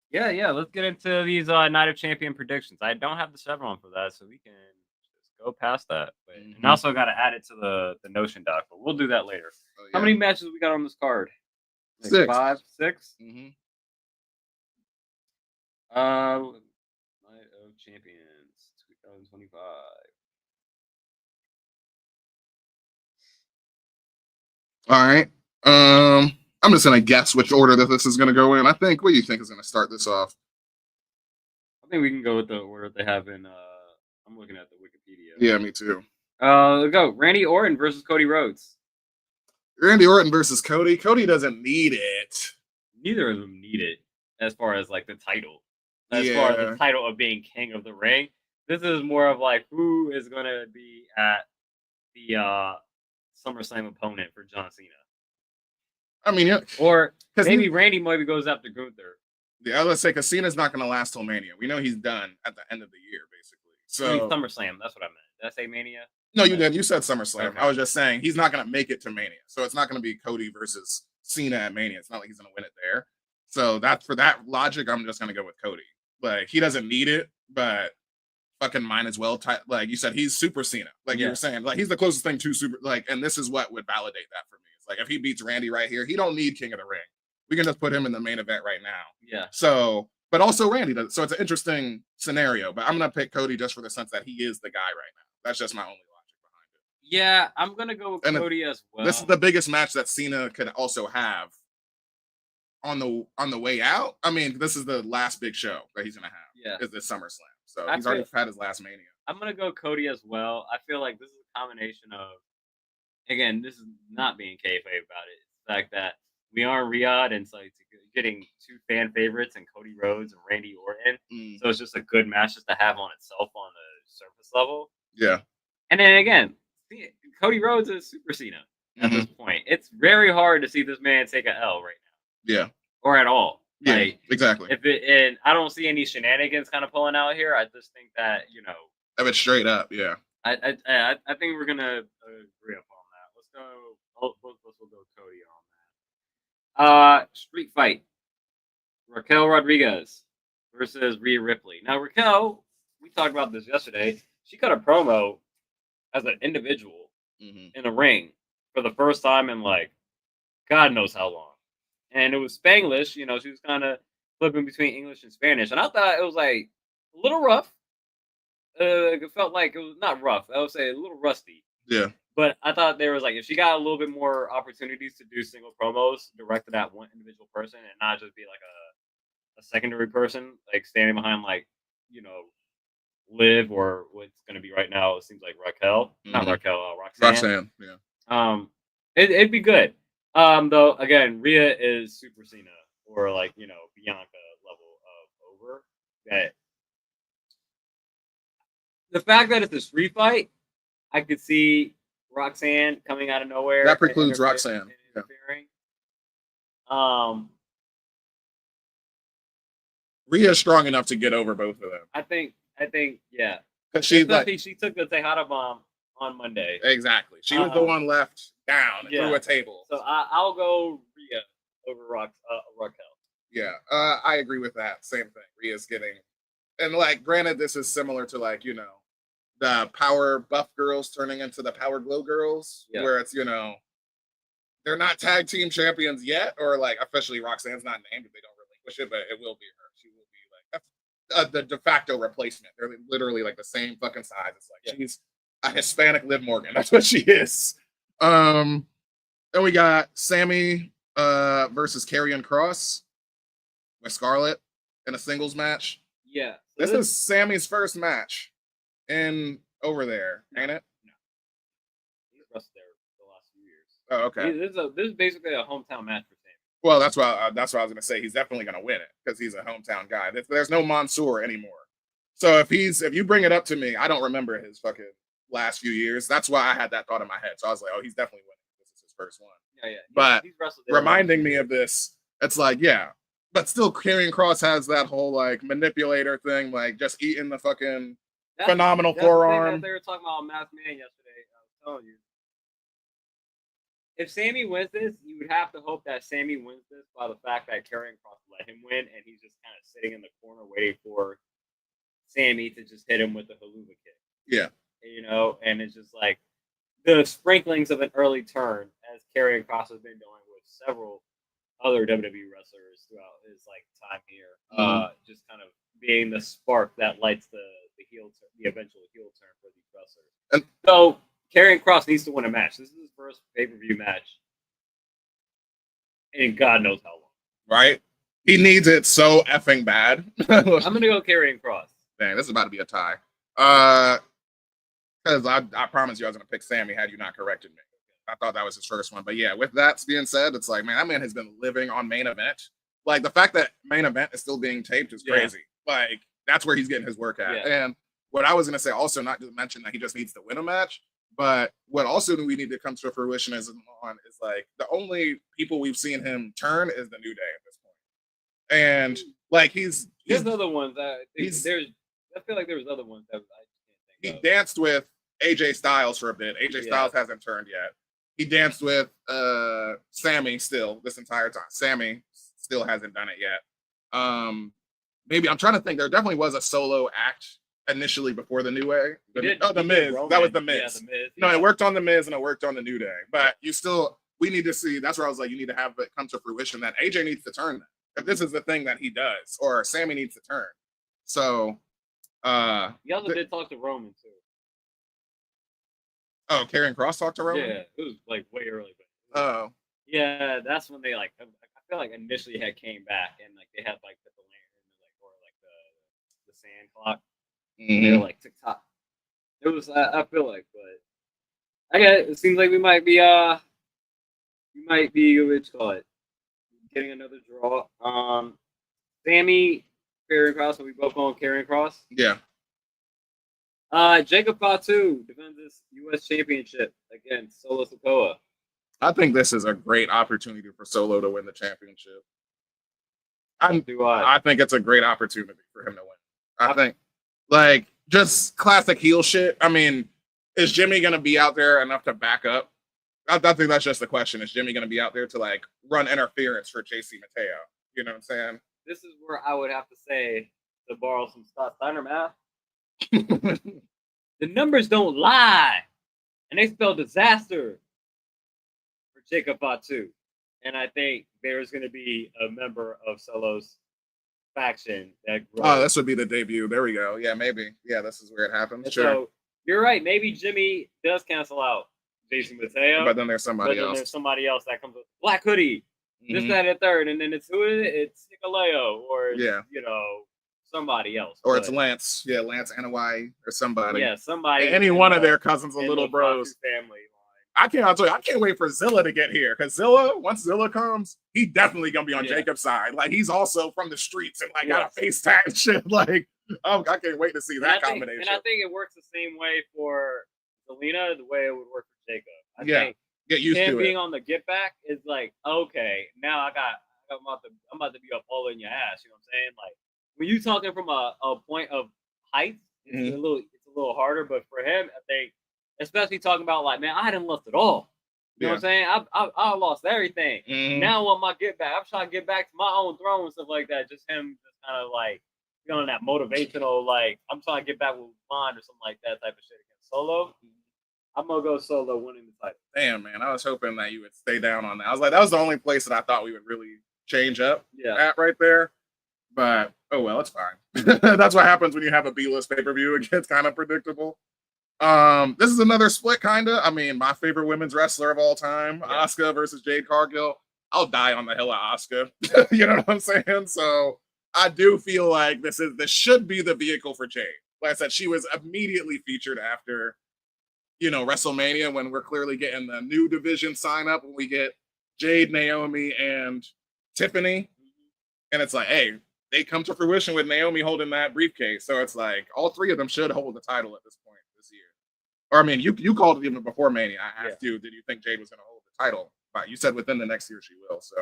Yeah. Let's get into these Night of Champion predictions. I don't have the Chevron for that, so we can just go past that. But, and also got to add it to the Notion doc, but we'll do that later. How many matches we got on this card? Like 6. 5, 6? Night of Champions 2025. All right. I'm just gonna guess which order that this is gonna go in. What do you think is gonna start this off? I think we can go with the order they have in. I'm looking at the Wikipedia. Yeah, me too. Let's go. Randy Orton versus Cody Rhodes. Randy Orton versus Cody. Cody doesn't need it. Neither of them need it, as far as like the title. As far as the title of being King of the Ring, this is more of like, who is gonna be at the SummerSlam opponent for John Cena. I mean, or maybe Randy maybe goes after Gunther. Yeah, let's say, because Cena's not going to last till Mania. We know he's done at the end of the year, basically. So I mean, SummerSlam, that's what I meant. Did I say Mania? No, you did. You said SummerSlam. Okay. I was just saying he's not going to make it to Mania. So it's not going to be Cody versus Cena at Mania. It's not like he's going to win it there. So for that logic, I'm just going to go with Cody. Like, he doesn't need it, but fucking might as well. Like you said, he's Super Cena. Like you were saying, like, he's the closest thing to Super. Like, and this is what would validate that for me. It's like, if he beats Randy right here, he don't need King of the Ring. We can just put him in the main event right now. Yeah. So, but also Randy does. So it's an interesting scenario. But I'm gonna pick Cody just for the sense that he is the guy right now. That's just my only logic behind it. Yeah, I'm gonna go with Cody as well. This is the biggest match that Cena could also have on the way out. I mean, this is the last big show that he's gonna have. Yeah. Is this SummerSlam. So he's already had his last Mania. I'm gonna go Cody as well. I feel like this is a combination of, again, this is not being kayfabe about it. It's the fact that we are in Riyadh, and it's like getting two fan favorites and Cody Rhodes and Randy Orton. So it's just a good match just to have on itself on the surface level. Yeah. And then again, Cody Rhodes is Super Cena at this point. It's very hard to see this man take a L right now. Yeah. Or at all. Yeah, like, exactly. And I don't see any shenanigans kind of pulling out here. I just think that, Have it straight up, yeah. I think we're gonna agree upon that. Let's go. We'll go Cody on that. Street fight. Raquel Rodriguez versus Rhea Ripley. Now Raquel, we talked about this yesterday. She cut a promo as an individual in a ring for the first time in like God knows how long, and it was Spanglish. She was kind of flipping between English and Spanish, and I thought it was like a little rough. It felt like it was not rough. I would say a little rusty. Yeah. But I thought there was like, if she got a little bit more opportunities to do single promos directed at one individual person and not just be like a secondary person, like standing behind like, Liv or what's going to be right now, it seems like Raquel. Not Raquel, Roxanne. Yeah. It'd be good. Though, again, Rhea is Super Cena or like, Bianca level of over. That the fact that it's a street fight, I could see Roxanne coming out of nowhere. That precludes Roxanne. Rhea's strong enough to get over both of them. I think, yeah. Because she took the Tejada bomb on Monday. Exactly. She was the one left down through a table. So I'll go Rhea over Raquel. Yeah, I agree with that. Same thing. Rhea's getting, and like, granted, this is similar to like, the power buff girls turning into the power glow girls, where it's, they're not tag team champions yet, or like officially Roxanne's not named if they don't relinquish it, but it will be her. She will be like the de facto replacement. They're literally like the same fucking size. It's like she's a Hispanic Liv Morgan. That's what she is. Then we got Sammy versus Karrion Kross with Scarlett in a singles match. Yeah. So this is Sammy's first match in over there, ain't it? No. He's wrestled there the last few years. Oh, okay. This is basically a hometown match for Sammy. Well, that's what I was gonna say. He's definitely gonna win it because he's a hometown guy. There's no Mansoor anymore. So if you bring it up to me, I don't remember his fucking last few years. That's why I had that thought in my head. So I was like, oh, he's definitely winning. This is his first one. Yeah. But he's wrestled there reminding me of this, it's like, yeah. But still, Karrion Kross has that whole like manipulator thing, like just eating the fucking phenomenal forearm. They were talking about Masked Man yesterday. I was telling you. If Sammy wins this, you would have to hope that Sammy wins this by the fact that Karrion Kross let him win, and he's just kind of sitting in the corner waiting for Sammy to just hit him with the haluva kick. Yeah. And it's just like the sprinklings of an early turn, as Karrion Kross has been doing with several other WWE wrestlers throughout his like time here. Just kind of being the spark that lights the eventual heel turn for these wrestlers. And so Karrion Kross needs to win a match. This is his first pay-per-view match in God knows how long. Right? He needs it so effing bad. I'm gonna go Karrion Kross. Dang, this is about to be a tie. Because I promised you I was gonna pick Sammy had you not corrected me. I thought that was his first one. But yeah, with that being said, it's like, man, that man has been living on Main Event. Like, the fact that Main Event is still being taped is crazy. Like, that's where he's getting his work at. Yeah. And what I was going to say also, not to mention that he just needs to win a match, but what also we need to come to fruition is like, the only people we've seen him turn is the New Day at this point. And, like, there's other ones that I feel like there was other ones that I just can't think of. He danced with AJ Styles for a bit. AJ Styles hasn't turned yet. He danced with Sammy still this entire time. Sammy still hasn't done it yet. Maybe I'm trying to think. There definitely was a solo act initially before the New Way. The Miz. That was the Miz. Yeah, the Miz. No, it worked on the Miz and it worked on the New Day. But we need to see. That's where I was like, you need to have it come to fruition that AJ needs to turn that. If this is the thing that he does, or Sammy needs to turn. So, he also did talk to Roman too. Oh, Karrion Kross talked to Roman? Yeah, it was like way early. Oh. Yeah, that's when they like. I feel like initially had came back and like they had like the lantern or like the sand clock. They're like TikTok. It was I feel like, but I guess it seems like we might be what you call it, getting another draw. Sammy Karrion Cross, so we both on Karrion Cross. Yeah. Jacob Fatu defends this U.S. Championship against Solo Sikoa. I think this is a great opportunity for Solo to win the championship. I think it's a great opportunity for him to win. I think, like, just classic heel shit. I mean, is Jimmy going to be out there enough to back up? I think that's just the question. Is Jimmy going to be out there to, like, run interference for JC Mateo? You know what I'm saying? This is where I would have to say, to borrow some Scott Steiner math, the numbers don't lie, and they spell disaster for Jacob Fatu. And I think there's going to be a member of Solo's faction that grows. Oh, this would be the debut. There we go. Yeah, maybe. Yeah, this is where it happens. And sure. So you're right. Maybe Jimmy does cancel out Jason Mateo. But then there's somebody else. There's somebody else that comes with Black Hoodie. This, that, and third. And then it's who is it? It's Nicoleo or, somebody else. Or it's Lance. Yeah, Lance Anawai or somebody. Yeah, somebody. Any one of their cousins or little bros. Family. I'll tell you, I can't wait for Zilla to get here. Because once Zilla comes, he definitely going to be on Jacob's side. Like, he's also from the streets and, like, got a face tag and shit. Like, I can't wait to see that combination. And I think it works the same way for Zelina, the way it would work for Jacob. I think get used to it. Him being on the get back is like, okay, now I'm about to be up all in your ass. You know what I'm saying? Like, when you talking from a point of height, it's a little harder. But for him, I think, especially talking about like, man, I hadn't lost it all. You know what I'm saying? I lost everything. Now on my get back, I'm trying to get back to my own throne and stuff like that. Just him, just kind of like feeling that motivational, like I'm trying to get back with mine or something like that type of shit against Solo. I'm gonna go Solo winning the title. Damn, man, I was hoping that you would stay down on that. I was like, that was the only place that I thought we would really change up at right there. But oh well, it's fine. That's what happens when you have a B-list pay-per-view. It gets kind of predictable. This is another split, kinda. I mean, my favorite women's wrestler of all time, Asuka versus Jade Cargill. I'll die on the hill of Asuka. You know what I'm saying? So I do feel like this should be the vehicle for Jade. Like I said, she was immediately featured after, WrestleMania, when we're clearly getting the new division sign up when we get Jade, Naomi, and Tiffany. And it's like, hey, they come to fruition with Naomi holding that briefcase. So it's like all three of them should hold the title at this point this year. Or I mean, you called it even before Mania. I asked you, did you think Jade was going to hold the title? But you said within the next year she will. So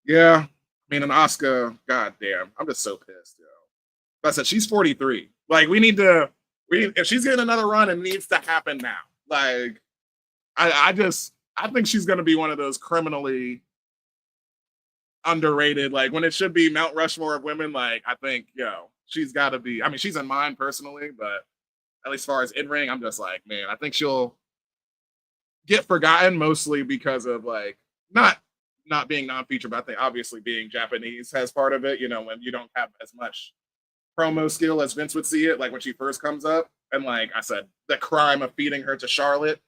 yeah, I mean, an Asuka, goddamn, I'm just so pissed, yo. But I said she's 43. Like if she's getting another run, it needs to happen now. Like I think she's going to be one of those criminally underrated, like when it should be Mount Rushmore of women. Like I think, she's got to be. I mean, she's in mine personally, but at least as far as in ring, I'm just like, man, I think she'll get forgotten mostly because of like not being non-featured, but I think obviously being Japanese has part of it. When you don't have as much promo skill as Vince would see it, like when she first comes up, and like I said, the crime of feeding her to Charlotte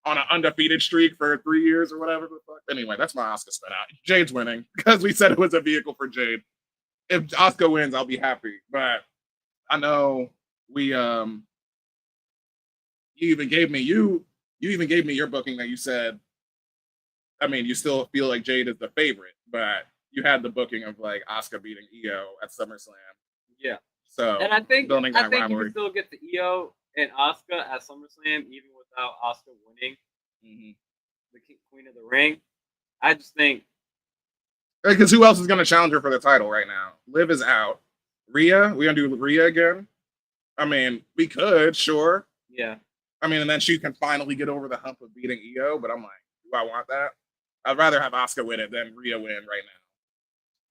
on an undefeated streak for 3 years or whatever the fuck. Anyway, that's my Asuka spin out. Jade's winning because we said it was a vehicle for Jade. If Asuka wins, I'll be happy. But I know you even gave me your booking that you said. I mean, you still feel like Jade is the favorite, but you had the booking of like Asuka beating Io at SummerSlam. Yeah. So and I think you rivalry. can still get the Io and Asuka at SummerSlam even without Asuka winning the Queen of the Ring. I just think because who else is going to challenge her for the title right now? Liv is out. Rhea, we gonna do Rhea again? I mean, we could, sure. Yeah. I mean, and then she can finally get over the hump of beating Io, but I'm like, do I want that? I'd rather have Asuka win it than Rhea win right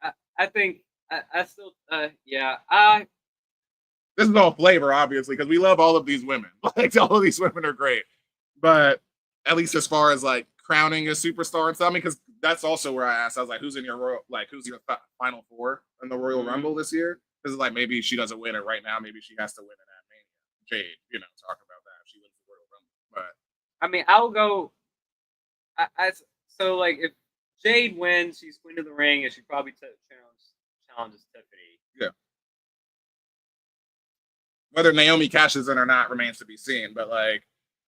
now. I think I still this is all flavor, obviously, because we love all of these women. Like all of these women are great, but at least as far as like crowning a superstar and stuff, I mean, because that's also where I asked. I was like, who's your final four in the Royal Rumble this year? Because like maybe she doesn't win it right now. Maybe she has to win it at Mania. Jade, talk about that if she wins the Royal Rumble. But I mean, I'll go. So like if Jade wins, she's Queen of the Ring, and she probably challenges Tiffany. Yeah. Whether Naomi cashes in or not remains to be seen, but like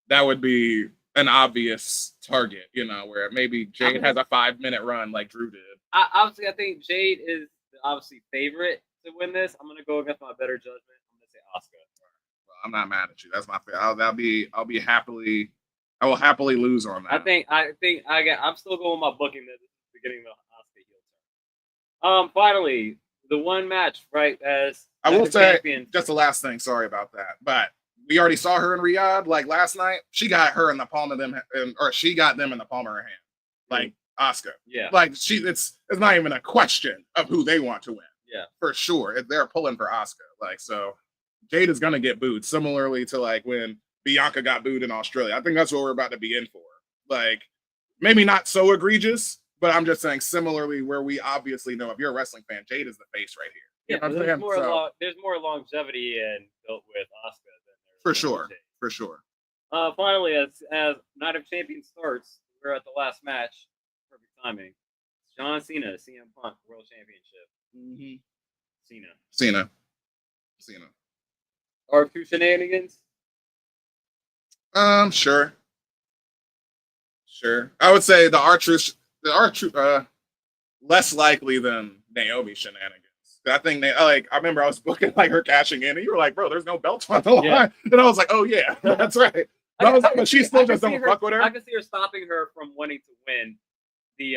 that would be an obvious target, where maybe Jade has a 5-minute run like Drew did. I think Jade is obviously favorite to win this. I'm gonna go against my better judgment. I'm gonna say Asuka. Well, I'm not mad at you. That's my favorite. I will happily lose on that. I'm still going with my booking that this is the beginning of the Asuka heel turn. Finally, the one match, right, as I will say, champion. just the last thing, sorry about that, but we already saw her in Riyadh, like last night. She got her in the palm of them, or she got them in the palm of her hand, like Asuka. Yeah. Like it's not even a question of who they want to win. Yeah. For sure. They're pulling for Asuka. Like, so Jade is going to get booed, similarly to like when Bianca got booed in Australia. I think that's what we're about to be in for. Like, maybe not so egregious, but I'm just saying similarly where we obviously know if you're a wrestling fan, Jade is the face right here. Yeah, there's more longevity and built with Asuka than there's for sure. Jade. For sure. Finally, as Night of Champions starts, we're at the last match. Perfect timing. John Cena, CM Punk World Championship. Cena. R2 shenanigans? Sure. I would say the R-Truth, less likely than Naomi shenanigans. I think I remember I was booking like her cashing in, and you were like, "Bro, there's no belts on the line," and I was like, "Oh yeah, that's right." But she still just don't fuck with her. I can see her stopping her from wanting to win the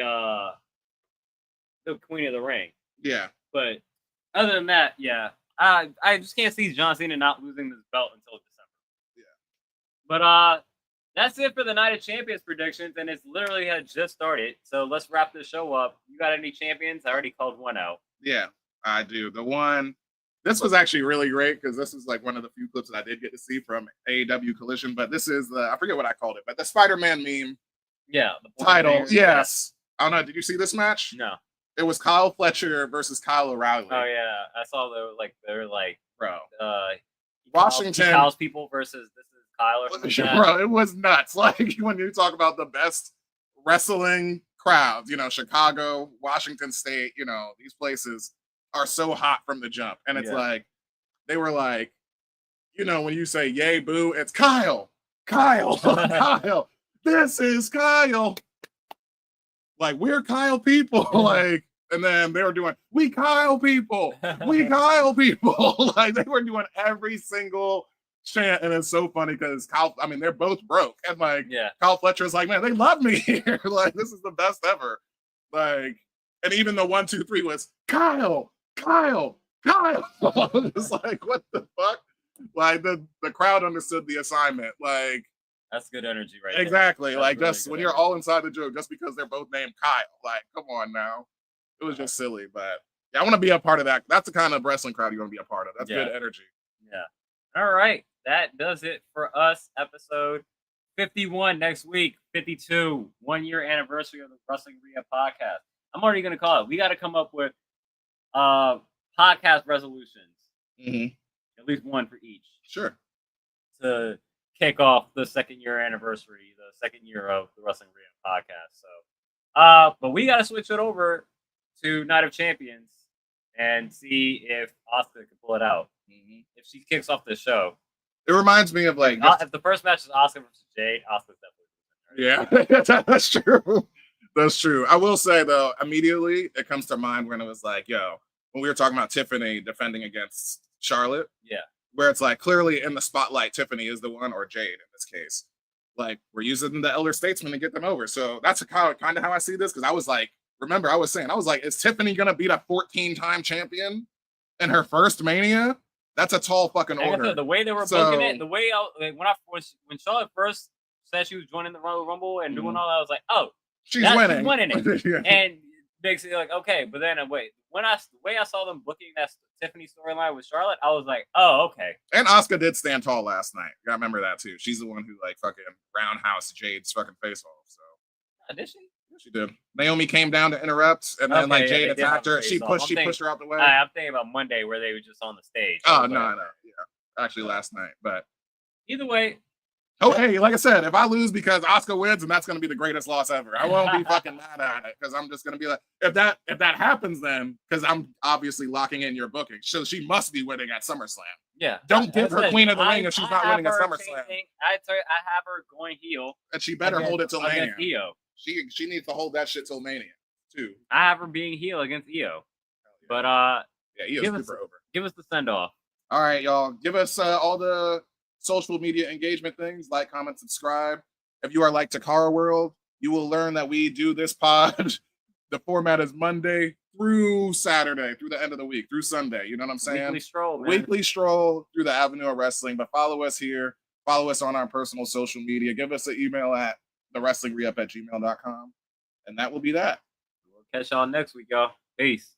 Queen of the Ring. Yeah, but other than that, yeah, I just can't see John Cena not losing this belt until December. Yeah, but that's it for the Night of Champions predictions, and it's literally had just started. So let's wrap this show up. You got any champions? I already called one out. Yeah, I do. This was actually really great because this is like one of the few clips that I did get to see from AEW Collision. But this is I forget what I called it, but the Spider-Man meme. Yeah, the title. Yes. I don't know. Did you see this match? No. It was Kyle Fletcher versus Kyle O'Reilly. Oh yeah, I saw they're like bro. Washington Kyle's people versus this is Kyle or something. Bro, it was nuts. Like when you talk about the best wrestling crowds, Chicago, Washington State, these places are so hot from the jump. And it's like, they were like, when you say yay, boo, it's Kyle, Kyle, this is Kyle. Like, we're Kyle people. Like, and then they were doing, we Kyle people. Like, they were doing every single chant. And it's so funny because they're both broke. And like, Kyle Fletcher's like, man, they love me here. Like, this is the best ever. Like, and even the 1, 2, 3 was Kyle. It's like, what the fuck? Like, the crowd understood the assignment. Like, that's good energy, right? Exactly. Like, really just when you're all inside the joke, just because they're both named Kyle. Like, come on now. It was just silly, but yeah, I want to be a part of that. That's the kind of wrestling crowd you want to be a part of. That's good energy. Yeah. All right. That does it for us. Episode 51 next week. 52. 1 year anniversary of the Wrestling Rehab podcast. I'm already going to call it. We got to come up with podcast resolutions. At least one for each. Sure. To kick off the 2nd year anniversary, the 2nd year of the Wrestling Rehab podcast. So, but we got to switch it over to Night of Champions and see if Asuka can pull it out. If she kicks off the show. It reminds me of like... if the first match is Asuka versus Jade, Asuka's Yeah, definitely... that's true. That's true. I will say, though, immediately it comes to mind when it was like, when we were talking about Tiffany defending against Charlotte. Yeah. Where it's like, clearly in the spotlight, Tiffany is the one, or Jade in this case. Like, we're using the elder statesman to get them over. So that's kind of how I see this, because I was like, is Tiffany going to beat a 14-time champion in her first Mania? That's a tall fucking order. Said, the way they were booking it, the way when Charlotte first said she was joining the Royal Rumble and doing all that, I was like, oh, she's winning it. Yeah. And basically like, okay, but then wait, the way I saw them booking that Tiffany storyline with Charlotte, I was like, oh, okay. And Asuka did stand tall last night. I remember that too. She's the one who like fucking roundhouse Jade's fucking face off. So did she? She did. Naomi came down to interrupt, and then Jade attacked her. She pushed her out the way. I'm thinking about Monday where they were just on the stage. Oh no, yeah, actually last night. But either way, Oh, hey, like I said, if I lose because Asuka wins, and that's going to be the greatest loss ever. I won't be fucking mad at it because I'm just going to be like, if that happens, then because I'm obviously locking in your booking, so she must be winning at SummerSlam. Yeah, don't give her Queen of the Ring if she's not winning at SummerSlam. I have her going heel, and she better hold it till Mania. Io. She needs to hold that shit till Mania too. I have her being heel against Io, but Io's super over. Give us the send off. All right, y'all. Give us all the social media engagement things, like, comment, subscribe. If you are like Takara World, you will learn that we do this pod. The format is Monday through Saturday, through the end of the week, through Sunday. You know what I'm saying? Weekly stroll, man. Weekly stroll through the avenue of wrestling. But follow us here. Follow us on our personal social media. Give us an email at thewrestlingreup@gmail.com. And that will be that. We'll catch y'all next week, y'all. Peace.